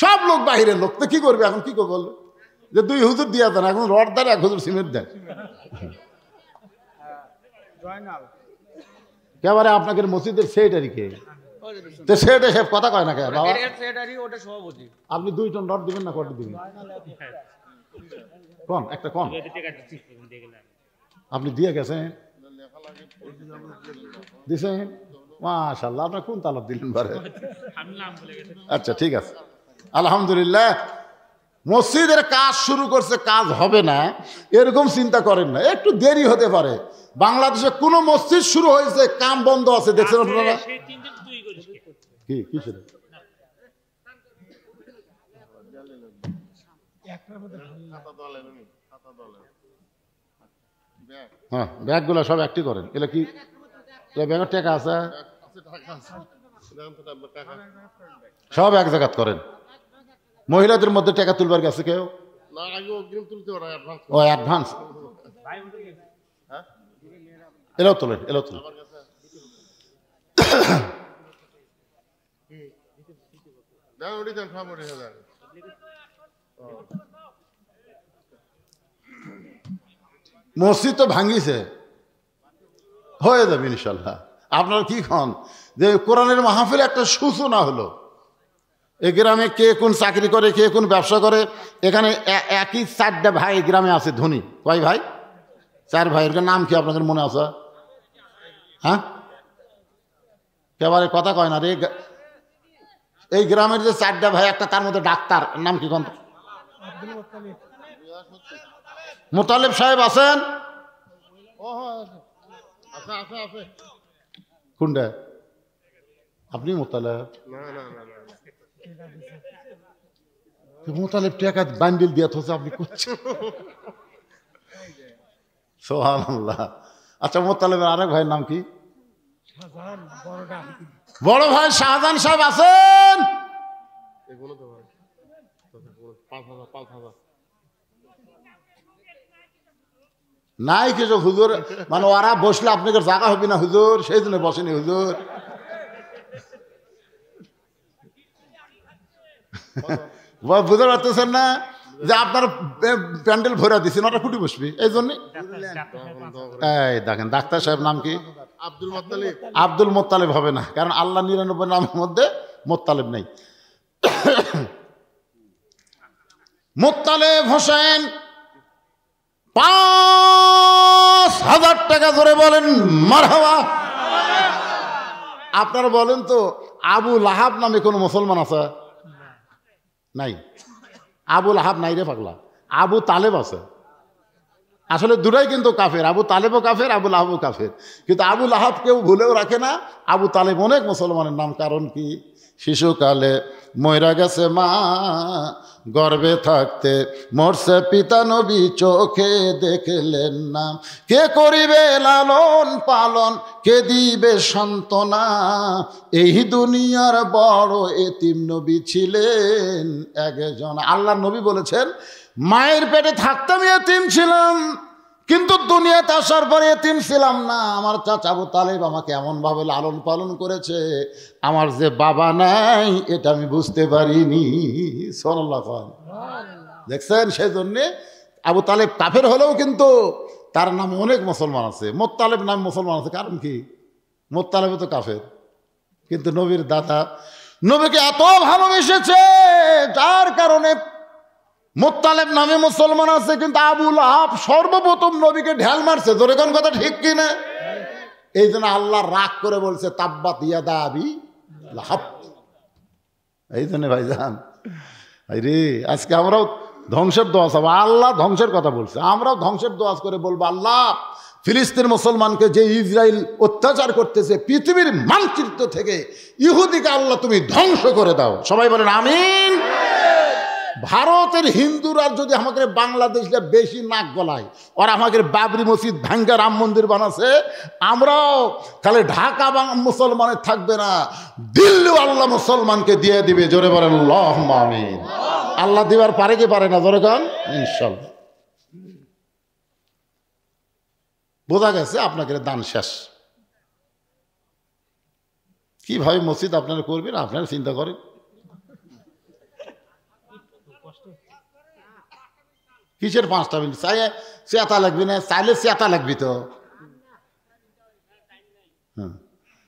সব লোক বাহিরের লোক, তো কি করবে এখন? কি করবো যে 2 হুজুর দিয়া দেন, এখন রড দেন, 1 হুজুর সিমেন্ট দেন। কেবারে আপনাদের মসজিদের সেক্রেটারি কে? তো সেটা সব কথা কয় না কে বাবা? আপনি 2 টন রড দিবেন না কত দিবেন? কোন একটা কোন আপনি দিয়ে গেছেন? দিছেন? মাশাআল্লাহ। আপনার কোন তালাব দিলেন বারে? আচ্ছা ঠিক আছে, আলহামদুলিল্লাহ। মসজিদের কাজ শুরু করছে, কাজ হবে না এরকম চিন্তা করেন না, একটু দেরি হতে পারে। বাংলাদেশে কোন মসজিদ শুরু হয়েছে কাম বন্ধ আছে দেখছেন আপনারা? কি কি সেটা? হ্যাঁ, ব্যাগগুলো সব একটি করেন। এগুলো কি ব্যাগের টাকা আছে? সব এক জায়গা করেন। মহিলাদের মধ্যে টাকা তুলবার গেছে কেউ? ও অ্যাডভান্স, এলাও তোলেন, এলাও তোলেন। মসজিদ তো ভাঙিছে, হয়ে যাবে ইনশাল্লাহ। আপনার কি খন যে কোরআনের মাহফিলে একটা সূচনা হলো। এই গ্রামে কে কোন চাকরি করে, কে কোন ব্যবসা করে। এখানে একই 4টা ভাই গ্রামে আছে ধনী। কয় ভাই? 4 ভাইয়ের নাম কি আপনাদের মনে আছে? হ্যাঁ, কেবারে কথা কয় না রে। এই গ্রামের যে 4টা ভাই, একটা তার মধ্যে ডাক্তার, নাম কি কোন? মোতালেব সাহেব আছেন? কোনটা? আপনি মোতালেব? মোতালেব টাকা বান্ডিল দিয়ে থছে, আপনি করছেন? সুবহানাল্লাহ। আচ্ছা, মোতালেবের আরেক ভাইয়ের নাম কি? বড় ভাই শাহজাহান সাহেব আছেন? নাই কিছু হুজুর, মানে ওরা বসলে আপনাদের জায়গা হবে না হুজুর, সেই জন্য বসেনি হুজুর। বুঝতে পারতেছেন না যে আপনার প্যান্ডেল ভরা দিচ্ছেন, ওটা ফুটি বসবি এই জন্য। এই দেখেন ডাক্তার সাহেব নাম কি? আব্দুল মোত্তালেব। আব্দুল মোত্তালেব হবে না, কারণ আল্লাহ 99 নামের মধ্যে মোত্তালেব নেই। মোত্তালেব হোসেন 5000 টাকা ধরে বলেন মারহাবা। আপনারা বলেন তো, আবু লাহাব নামে কোন মুসলমান আছে? নাই। আবু লাহাব নাই রে পাগলা, আবু তালেব আছে। আসলে দুটাই কিন্তু কাফের, আবু তালেবও কাফের, আবু লাহাবও কাফের। কিন্তু আবু লাহাব কেউ ভুলেও রাখে না, আবু তালেব অনেক মুসলমানের নাম। কারণ কি? শিশুকালে মইরা গেছে মা, গর্ভে থাকতে মরছে পিতা, নবী চোখে দেখলেন না। কে করিবে লালন পালন, কে দিবে সান্ত্বনা, এই দুনিয়ার বড় এতিম নবী ছিলেন একজন। আল্লাহ নবী বলেছেন, মায়ের পেটে থাকতাম এতিম ছিলাম, কিন্তু দুনিয়াতে আসার পরে এতিম ছিলাম না। আমার চাচা আবু তালেব আমাকে এমনভাবে লালন পালন করেছে, আমার যে বাবা নাই এটা আমি বুঝতে পারিনি। সাল্লাল্লাহু আলাইহি ওয়াসাল্লাম। দেখছেন, সেই জন্যে আবু তালেব কাফের হলেও কিন্তু তার নামে অনেক মুসলমান আছে। মোত্তালেব নাম মুসলমান আছে, কারণ কি? মোত্তালেব তো কাফের, কিন্তু নবীর দাদা নবীকে এত ভালোবেসেছে, যার কারণে মোত্তালেব নামে মুসলমান আছে। কিন্তু আবু লাহাব সর্বপ্রথম নবীকে ঢেল মারছে। জোরে কোন কথা ঠিক কিনা? এই জন্য আল্লাহ রাগ করে বলছে, তাব্বাত ইয়াদা আবি লাহাব। এই জন্য ভাইজান, রে আজকে আমরাও ধ্বংসের দোয়া চাবো। আল্লাহ ধ্বংসের কথা বলছে, আমরাও ধ্বংসের দোয়া করে বলবো, আল্লাহ ফিলিস্তিন মুসলমানকে যে ইসরায়েল অত্যাচার করতেছে, পৃথিবীর মানচিত্র থেকে ইহুদিকে আল্লাহ তুমি ধ্বংস করে দাও। সবাই বলেন আমিন। ভারতের হিন্দুরা যদি আমাকে বাংলাদেশে বেশি নাক গলায়, ওরা আমাকে বাবরি মসজিদ ভাঙ্গা রাম মন্দির বানাচ্ছে, আমরাও খালি ঢাকা মুসলমানের থাকবে না, দিল্লি আল্লাহ মুসলমানকে দিয়ে দিবে। জোরে বলেন আল্লাহুম্মা আমিন। আল্লাহ দিবার পারে কি পারে না? জোরে কান ইনশাআল্লাহ। বোঝা গেছে আপনাকে দান শেষ। কিভাবে মসজিদ আপনারা করবেন আপনারা চিন্তা করেন। কিসের 5টা মিনিট? চাই চেতা লাগবে না, চাইলে চেতা লাগবি তো।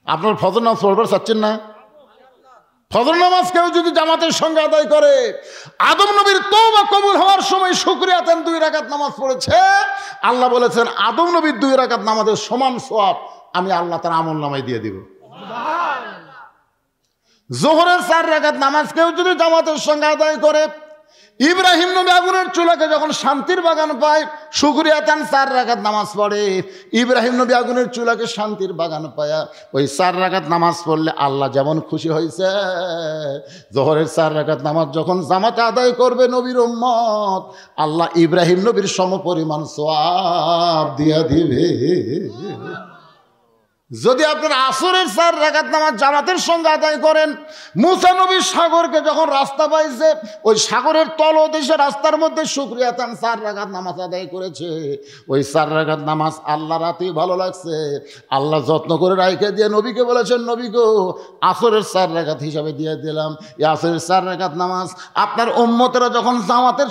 আপনার ফজর নামাজ পড়বার চাচ্ছেন না? ফজর নামাজ কেউ যদি জামাতের সঙ্গে আদায় করে, আদম নবীর তওবা কবুল হওয়ার সময় শুকরিয়া দেন 2 রাকাত নামাজ পড়েছে। আল্লাহ বলেছেন, আদম নবীর 2 রাকাত নামাজের সমান সওয়াব আমি আল্লাহ তার আমল নামায় দিয়ে দিব। জোহরের 4 রাকাত নামাজ কেউ যদি জামাতের সঙ্গে আদায় করে, ইব্রাহিম নবী আগুনের চুলাকে যখন শান্তির বাগান পায়, শুকরিয়া তান 4 রাকাত নামাজ পড়ে। ইব্রাহিম নবী আগুনের চুলাকে শান্তির বাগান পায়া ওই 4 রাকাত নামাজ পড়লে আল্লাহ যেমন খুশি হয়েছে, জোহরের 4 রাকাত নামাজ যখন জামাতে আদায় করবে নবীর উম্মত, আল্লাহ ইব্রাহিম নবীর সমপরিমাণ সওয়াব দিয়া দিবে। যদি আপনার আসরের 4 রাকাত নামাজ জামাতের সঙ্গে আদায় করেন, মুসা নবী সাগরকে যখন রাস্তা পাইছে, ওই সাগরের তলদেশে রাস্তার মধ্যে শুকরিয়া তান 4 রাকাত নামাজ আদায় করেছে। ওই 4 রাকাত নামাজ আল্লাহ রাতেই ভালো লাগছে, আল্লাহ যত্ন করে রাইখে দিয়ে নবীকে বলেছেন, নবী গো আসরের 4 রাকাত হিসাবে দিয়ে দিলাম। এই আসরের 4 রাকাত নামাজ আপনার উম্মতেরা যখন জামাতের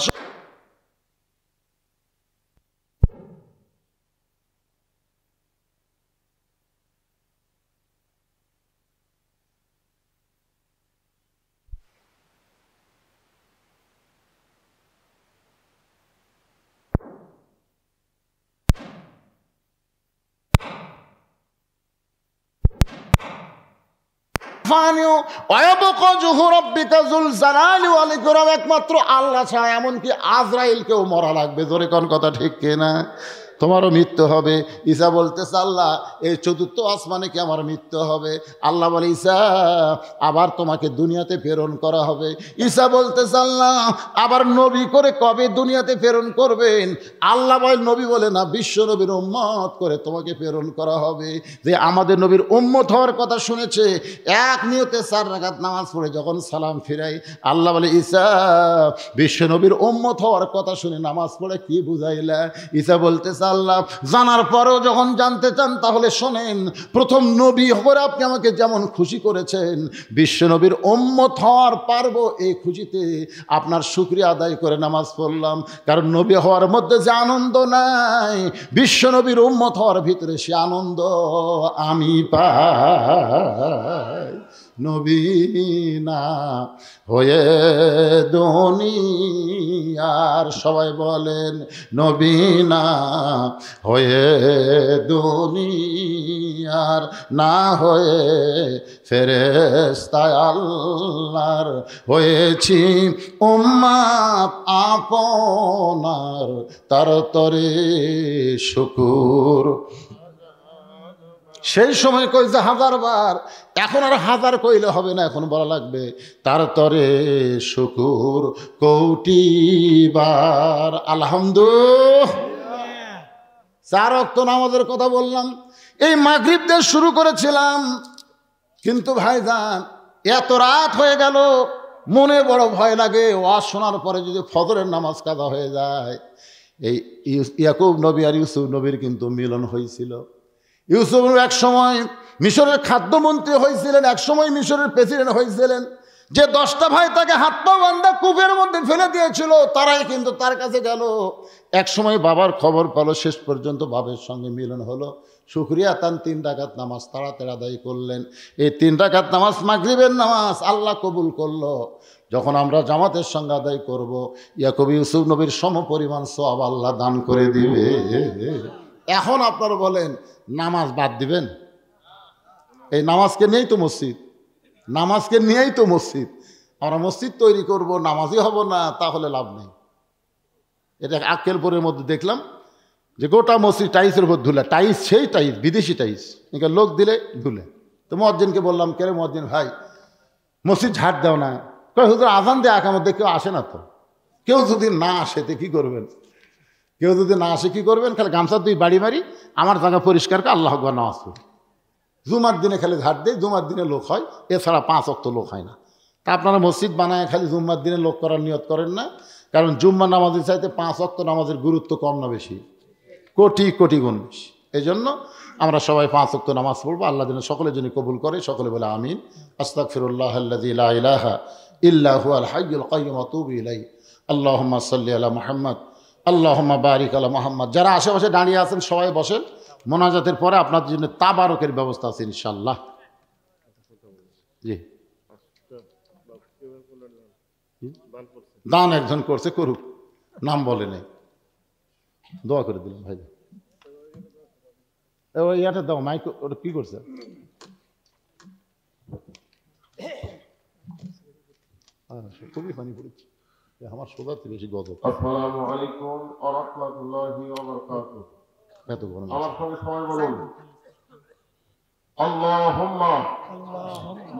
একমাত্র আল্লাহ ছাড়া, এমনকি আজরাইলকেও মরা লাগবে। জোরে কোন কথা ঠিক কিনা? তোমারও মৃত্যু হবে। ঈসা বলতেছে, আল্লাহ এই 4র্থ আসমানে কি আমার মৃত্যু হবে? আল্লাহ বলে, ঈসা আবার তোমাকে দুনিয়াতে প্রেরণ করা হবে। ঈসা বলতেছে, আল্লাহ আবার নবী করে কবে দুনিয়াতে প্রেরণ করবেন? আল্লাহ বলে, নবী বলে না, বিশ্ব নবীর উম্মত করে তোমাকে প্রেরণ করা হবে। যে আমাদের নবীর উম্মত হওয়ার কথা শুনেছে, এক নিয়তে 4 রাকাত নামাজ পড়ে যখন সালাম ফিরাই, আল্লাহ বলে, ঈসা বিশ্ব নবীর উম্মত হওয়ার কথা শুনে নামাজ পড়ে কি বুঝাইলা? ঈসা বলতেছে, আল্লাহ জানার পরেও যখন জানতে চান তাহলে শোনেন, প্রথম নবী হয়ে আপনি আমাকে যেমন খুশি করেছেন, বিশ্ব নবীর উম্মত হওয়ার পারবো এই খুশিতে আপনার শুকরিয়া আদায় করে নামাজ পড়লাম। কারণ নবী হওয়ার মধ্যে যে আনন্দ নাই, বিশ্ব নবীর উম্মত হওয়ার ভিতরে সে আনন্দ আমি পাই। নবী না হয়ে দুনিয়ার, সবাই বলেন নবী না হয়ে দুনিয়ার, না হয়ে ফেরেশতা আল্লাহর, হয়েছি উম্মত আপনার, তার তরে শুকুর। সেই সময় কইছে 1000 বার, এখন আর 1000 কইলে হবে না, এখন বলা লাগবে তার তরে শুকুর কোটি বার আলহামদুলিল্লাহ। 4 ওয়াক্ত নামাজের কথা বললাম, এই মাগরিব দিয়ে শুরু করেছিলাম, কিন্তু ভাইজান এত রাত হয়ে গেল, মনে বড় ভয় লাগে ওয়াজ শোনার পরে যদি ফজরের নামাজ কাজা হয়ে যায়। এই ইয়াকুব নবী আর ইউসুফ নবীর কিন্তু মিলন হয়েছিল। ইউসুফ এক সময় মিশরের খাদ্যমন্ত্রী হয়েছিলেন, এক সময় মিশরের প্রেসিডেন্ট হয়েছিলেন। যে 10টা ভাই তাকে হাত পা বাঁধা কূপের মধ্যে ফেলে দিয়েছিল, তারাই কিন্তু তার কাছে গেল। এক সময় বাবার খবর পেল, শেষ পর্যন্ত বাবার সঙ্গে মিলন হলো। শুকরিয়া তান 3 রাকাত নামাজ তাড়াতাড়ি আদায় করলেন। এই 3 রাকাত নামাজ মাগরিবের নামাজ আল্লাহ কবুল করলো। যখন আমরা জামাতের সঙ্গে আদায় করব, ইয়াকুব ইউসুফ নবীর সমপরিমাণ সওয়াব আল্লাহ দান করে দিবে। এখন আপনারা বলেন নামাজ বাদ দিবেন? এই নামাজকে নিয়েই তো মসজিদ, নামাজকে নিয়েই তো মসজিদ। আমরা মসজিদ তৈরি করব, নামাজই হব না, তাহলে লাভ নেই। এটা আক্কেলপুরের মধ্যে দেখলাম যে গোটা মসজিদ টাইলসের উপর ধুলে, টাইলস সেই টাইলস, বিদেশি টাইলস, এখানে লোক দিলে ধুলে। তো মুয়াজ্জিনকে বললাম, কে রে মুয়াজ্জিন ভাই, মসজিদ ঝাড় দাও না। কয় হুজুর আজান দেয় একামত দিয়ে কেউ আসে না তো। কেউ যদি না আসে তো কী করবেন? কেউ যদি না আসে কী করবেন? খালি গামছা 2 বাড়ি মারি, আমার জায়গা পরিষ্কার করে আল্লাহ আকবার নামাজ পড়ি। জুমার দিনে খালি ঝাড় দেয়, জুমার দিনে লোক হয়, এছাড়া 5 ওয়াক্ত লোক হয় না। তা আপনারা মসজিদ বানায় খালি জুম্মার দিনে লোক করার নিয়ত করেন না। কারণ জুম্মা নামাজের চাইতে 5 ওয়াক্ত নামাজের গুরুত্ব কম না বেশি? কোটি কোটি গুণ বেশি। এই জন্য আমরা সবাই 5 ওয়াক্ত নামাজ পড়বো। আল্লাহ যেন সকলের জন্য কবুল করে, সকলে বলে আমিন। আস্তাগফিরুল্লাহ আল্লাযী লা ইলাহা ইল্লা হুয়াল হাইয়ুল কাইয়্যুম ওয়া আতুবু ইলাইহি। আল্লাহুম্মা সাল্লি আলা মুহাম্মদ, আল্লাহুম্মা বারিক আলা মুহাম্মদ। যারা আশেপাশে দাঁড়িয়ে আছেন সবাই বসেন। মোনাজাতের পরে আপনাদের জন্য তাবারকের ব্যবস্থা আছে ইনশাআল্লাহ। জি, দান একজন করছে, করুক, নাম বলে নেই, দোয়া করে দিলাম ভাই। ওই ইয়াটা দাও, মাইক ওটা কি করছে? খুবই পানি পড়েছে। আমার সোজাতে বেশি গজব। আসসালামু আলাইকুম ওয়া রাহমাতুল্লাহি ওয়া বারাকাতুহু। এত গরম আমার সঙ্গে সবাই বলুন আল্লাহুম্মা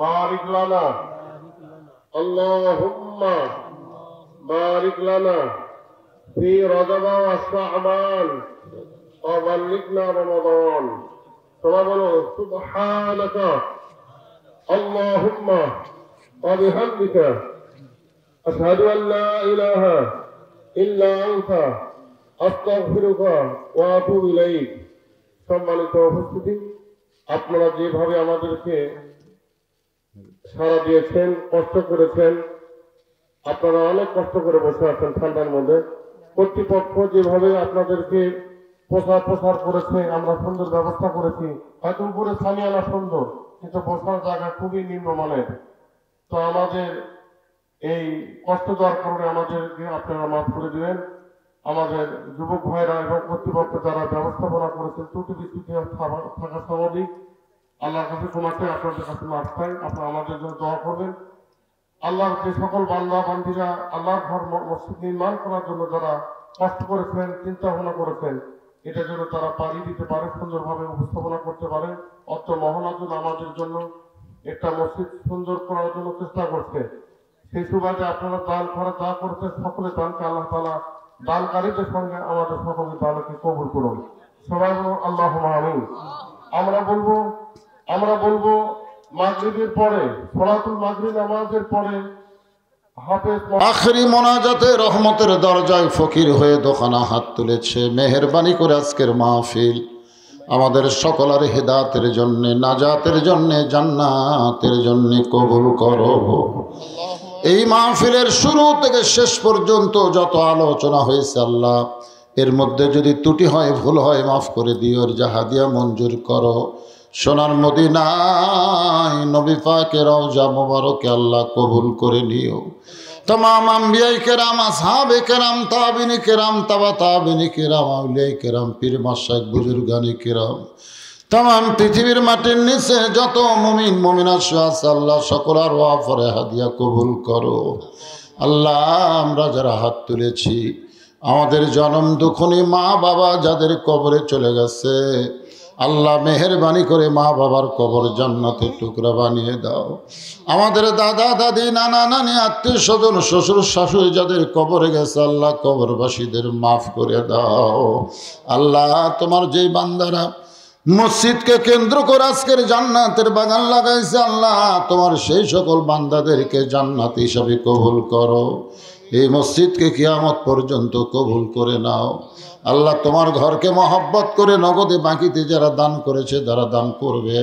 বারিক লানা, আল্লাহুম্মা বারিক লানা ফি রজব ওয়া শাবান ওয়া বাল্লিগনা রমাদান। সবাই বলুন সুবহানাকা আল্লাহুম্মা ওয়া বিহামদিকা আশহাদু আন লা ইলাহা ইল্লা আনতা আস্তাগফিরুকা ওয়া আতুবু ইলাইক। সম্মানিত উপস্থিতি, আপনারা যেভাবে আমাদেরকে সাড়া দিয়েছেন, কষ্ট করেছেন, আপনারা অনেক কষ্ট করে বসে আছেন ঠান্ডার মধ্যে। কর্তৃপক্ষ যেভাবে আপনাদেরকে প্রচার করেছে, আমরা সুন্দর ব্যবস্থা করেছি। হয়তো উপরে সামিয়ানা সুন্দর, কিন্তু বসার জায়গা খুবই নিম্নমানের। তো আমাদের এই কষ্ট দেওয়ার কারণে আমাদেরকে আপনারা মাফ করে দিবেন। আমাদের যুবক ভাইরা এবং কর্তৃপক্ষ যারা ব্যবস্থাপনা করেছেন, ত্রুটি বিচ্যুতি থাকা স্বাভাবিক। আল্লাহর কাছে তোমাকে আপনাদের কাছে মাফ চাই। আপনারা আমাদের জন্য দোয়া করবেন। আল্লাহর যে সকল বান্দা বান্দিরা আল্লাহর ঘর মসজিদ নির্মাণ করার জন্য যারা কষ্ট করেছেন, চিন্তা ভাবনা করেছেন, এটার জন্য তারা পাড়ি দিতে পারে, সুন্দরভাবে উপস্থাপনা করতে পারে। অত মহানাজুল আমাদের জন্য একটা মসজিদ সুন্দর করার জন্য চেষ্টা করছে। সেই সুবাদে আপনারা দান করা যা করছে, সকলে দানকে আল্লাহ তাআলা দানকারীদের সঙ্গে আমাদের সকলের দানকে কবুল করুন। সবাই বলুন আল্লাহুম্মা আমিন। আমরা বলবো মাগরিবের পরে, সালাতুল মাগরিব নামাজের পরে আখরি মোনাজাতে রহমতের দরজায় ফকির হয়ে দোকানা হাত তুলেছে। মেহেরবানি করে আজকের মাহফিল আমাদের সকলের হেদায়েতের জন্য, নাজাতের জন্য, জান্নাতের জন্য কবুল করো। এই মাহফিলের শুরু থেকে শেষ পর্যন্ত যত আলোচনা হয়েছে আল্লাহ, এর মধ্যে যদি ত্রুটি হয়, ভুল হয়, মাফ করে দিও। জাহাদিয়া মঞ্জুর করো। সোনার মদিনায় নবী পাকের রওজা মোবারকে আল্লাহ কবুল করে নিও। तमाम अंबिया केराम, असहाबे केराम, ताबिन केराम, तबा ताबिन केराम, औलिया केराम, पीर माशाइख बुजुर्गानी केराम, तमाम पृथिवीर माटिर निचे যত মুমিন মুমিনা আছে আল্লাহ সকলের ওয়াফরে হাদিয়া কবুল করো। আল্লাহ আমরা যারা হাত তুলেছি, আমাদের জনম দুঃখনী মা বাবা যাদের কবরে চলে গেছে, আল্লাহ মেহেরবানি করে মা বাবার কবর জান্নাতের টুকরা বানিয়ে দাও। আমাদের দাদা দাদি, নানা নানি, আত্মীয় স্বজন, শ্বশুর শাশুড়ি যাদের কবরে গেছে আল্লাহ কবরবাসীদের মাফ করে দাও। আল্লাহ তোমার যেই বান্দারা মসজিদকে কেন্দ্র করে আজকের জান্নাতের বাগান লাগাইছে, আল্লাহ তোমার সেই সকল বান্দাদেরকে জান্নাত হিসাবে কবুল করো। এই মসজিদকে কিয়ামত পর্যন্ত কবুল করে নাও। আল্লাহ তোমার ঘরকে মহব্বত করে নগদে বাকিতে যারা দান করেছে, যারা দান করবে,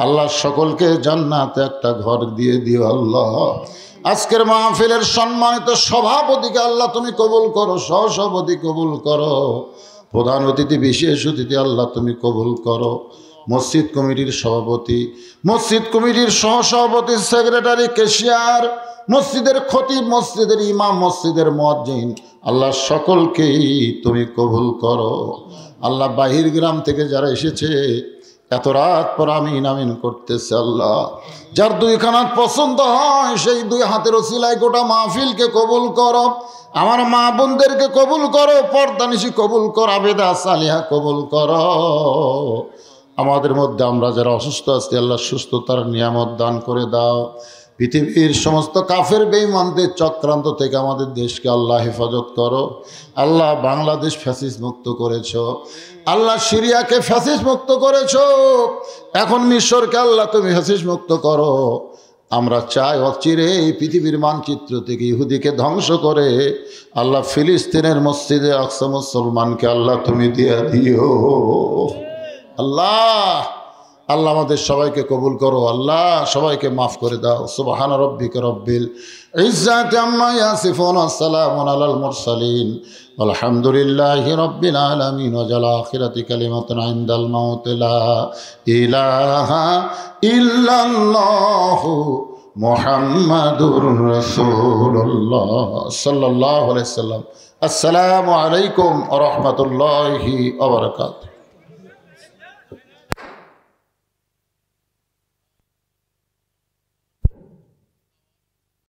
আল্লাহ সকলকে জান্নাতে একটা ঘর দিয়ে দিও। আল্লাহ আজকের মাহফিলের সম্মানিত সভাপতিকে আল্লাহ তুমি কবুল করো, সহসভাপতি কবুল করো, প্রধান অতিথি, বিশেষ অতিথি আল্লাহ তুমি কবুল করো। মসজিদ কমিটির সভাপতি, মসজিদ কমিটির সহসভাপতি, সেক্রেটারি, ক্যাশিয়ার, মসজিদের খতিব, মসজিদের ইমাম, মসজিদের মুয়াজ্জিন, আল্লাহ সকলকেই তুমি কবুল করো। আল্লাহ বাহির গ্রাম থেকে যারা এসেছে এত রাত পর আমিন আমিন করতেছে, আল্লাহ যার দুই খানাত পছন্দ হয় সেই দুই হাতের ওসিলায় গোটা মাহফিলকে কবুল করো। আমার মা বোনদেরকে কবুল করো, পর্দানিশি কবুল করো, আবেদা সালিহা কবুল করো। আমাদের মধ্যে আমরা যারা অসুস্থ আছি আল্লাহ সুস্থতার নিয়ামত দান করে দাও। পৃথিবীর সমস্ত কাফের বেঈমানদের চক্রান্ত থেকে আমাদের দেশকে আল্লাহ হেফাজত করো। আল্লাহ বাংলাদেশ ফ্যাসিস্ট মুক্ত করেছো, আল্লাহ সিরিয়াকে ফ্যাসিস্ট মুক্ত করেছো, এখন মিশরকে আল্লাহ তুমি ফ্যাসিস্ট মুক্ত করো। আমরা চাই অচিরে এই পৃথিবীর মানচিত্র থেকে ইহুদিকে ধ্বংস করে আল্লাহ ফিলিস্তিনের মসজিদে আকসা মুসলমানকে আল্লাহ তুমি দিয়ে দিও। আল্লাহ আল্লাহ আমাদের সবাইকে কবুল করো, আল্লাহ সবাইকে মাফ করে দাও। সুবহান রাব্বিকা রব্বিল ইজ্জাতি আম্মা ইয়াসিফুন ওয়া সালামুন আলাল মুরসালিন আলহামদুলিল্লাহি রাব্বিল আলামিন। ওয়া জাল আখিরাতি কালিমাতুন ইনদাল মাউত লা ইলাহা ইল্লাল্লাহু মুহাম্মাদুর রাসূলুল্লাহ সাল্লাল্লাহু আলাইহি ওয়াসাল্লাম। আসসালামু আলাইকুম ওয়া রাহমাতুল্লাহি ওয়া বারাকাতুহু।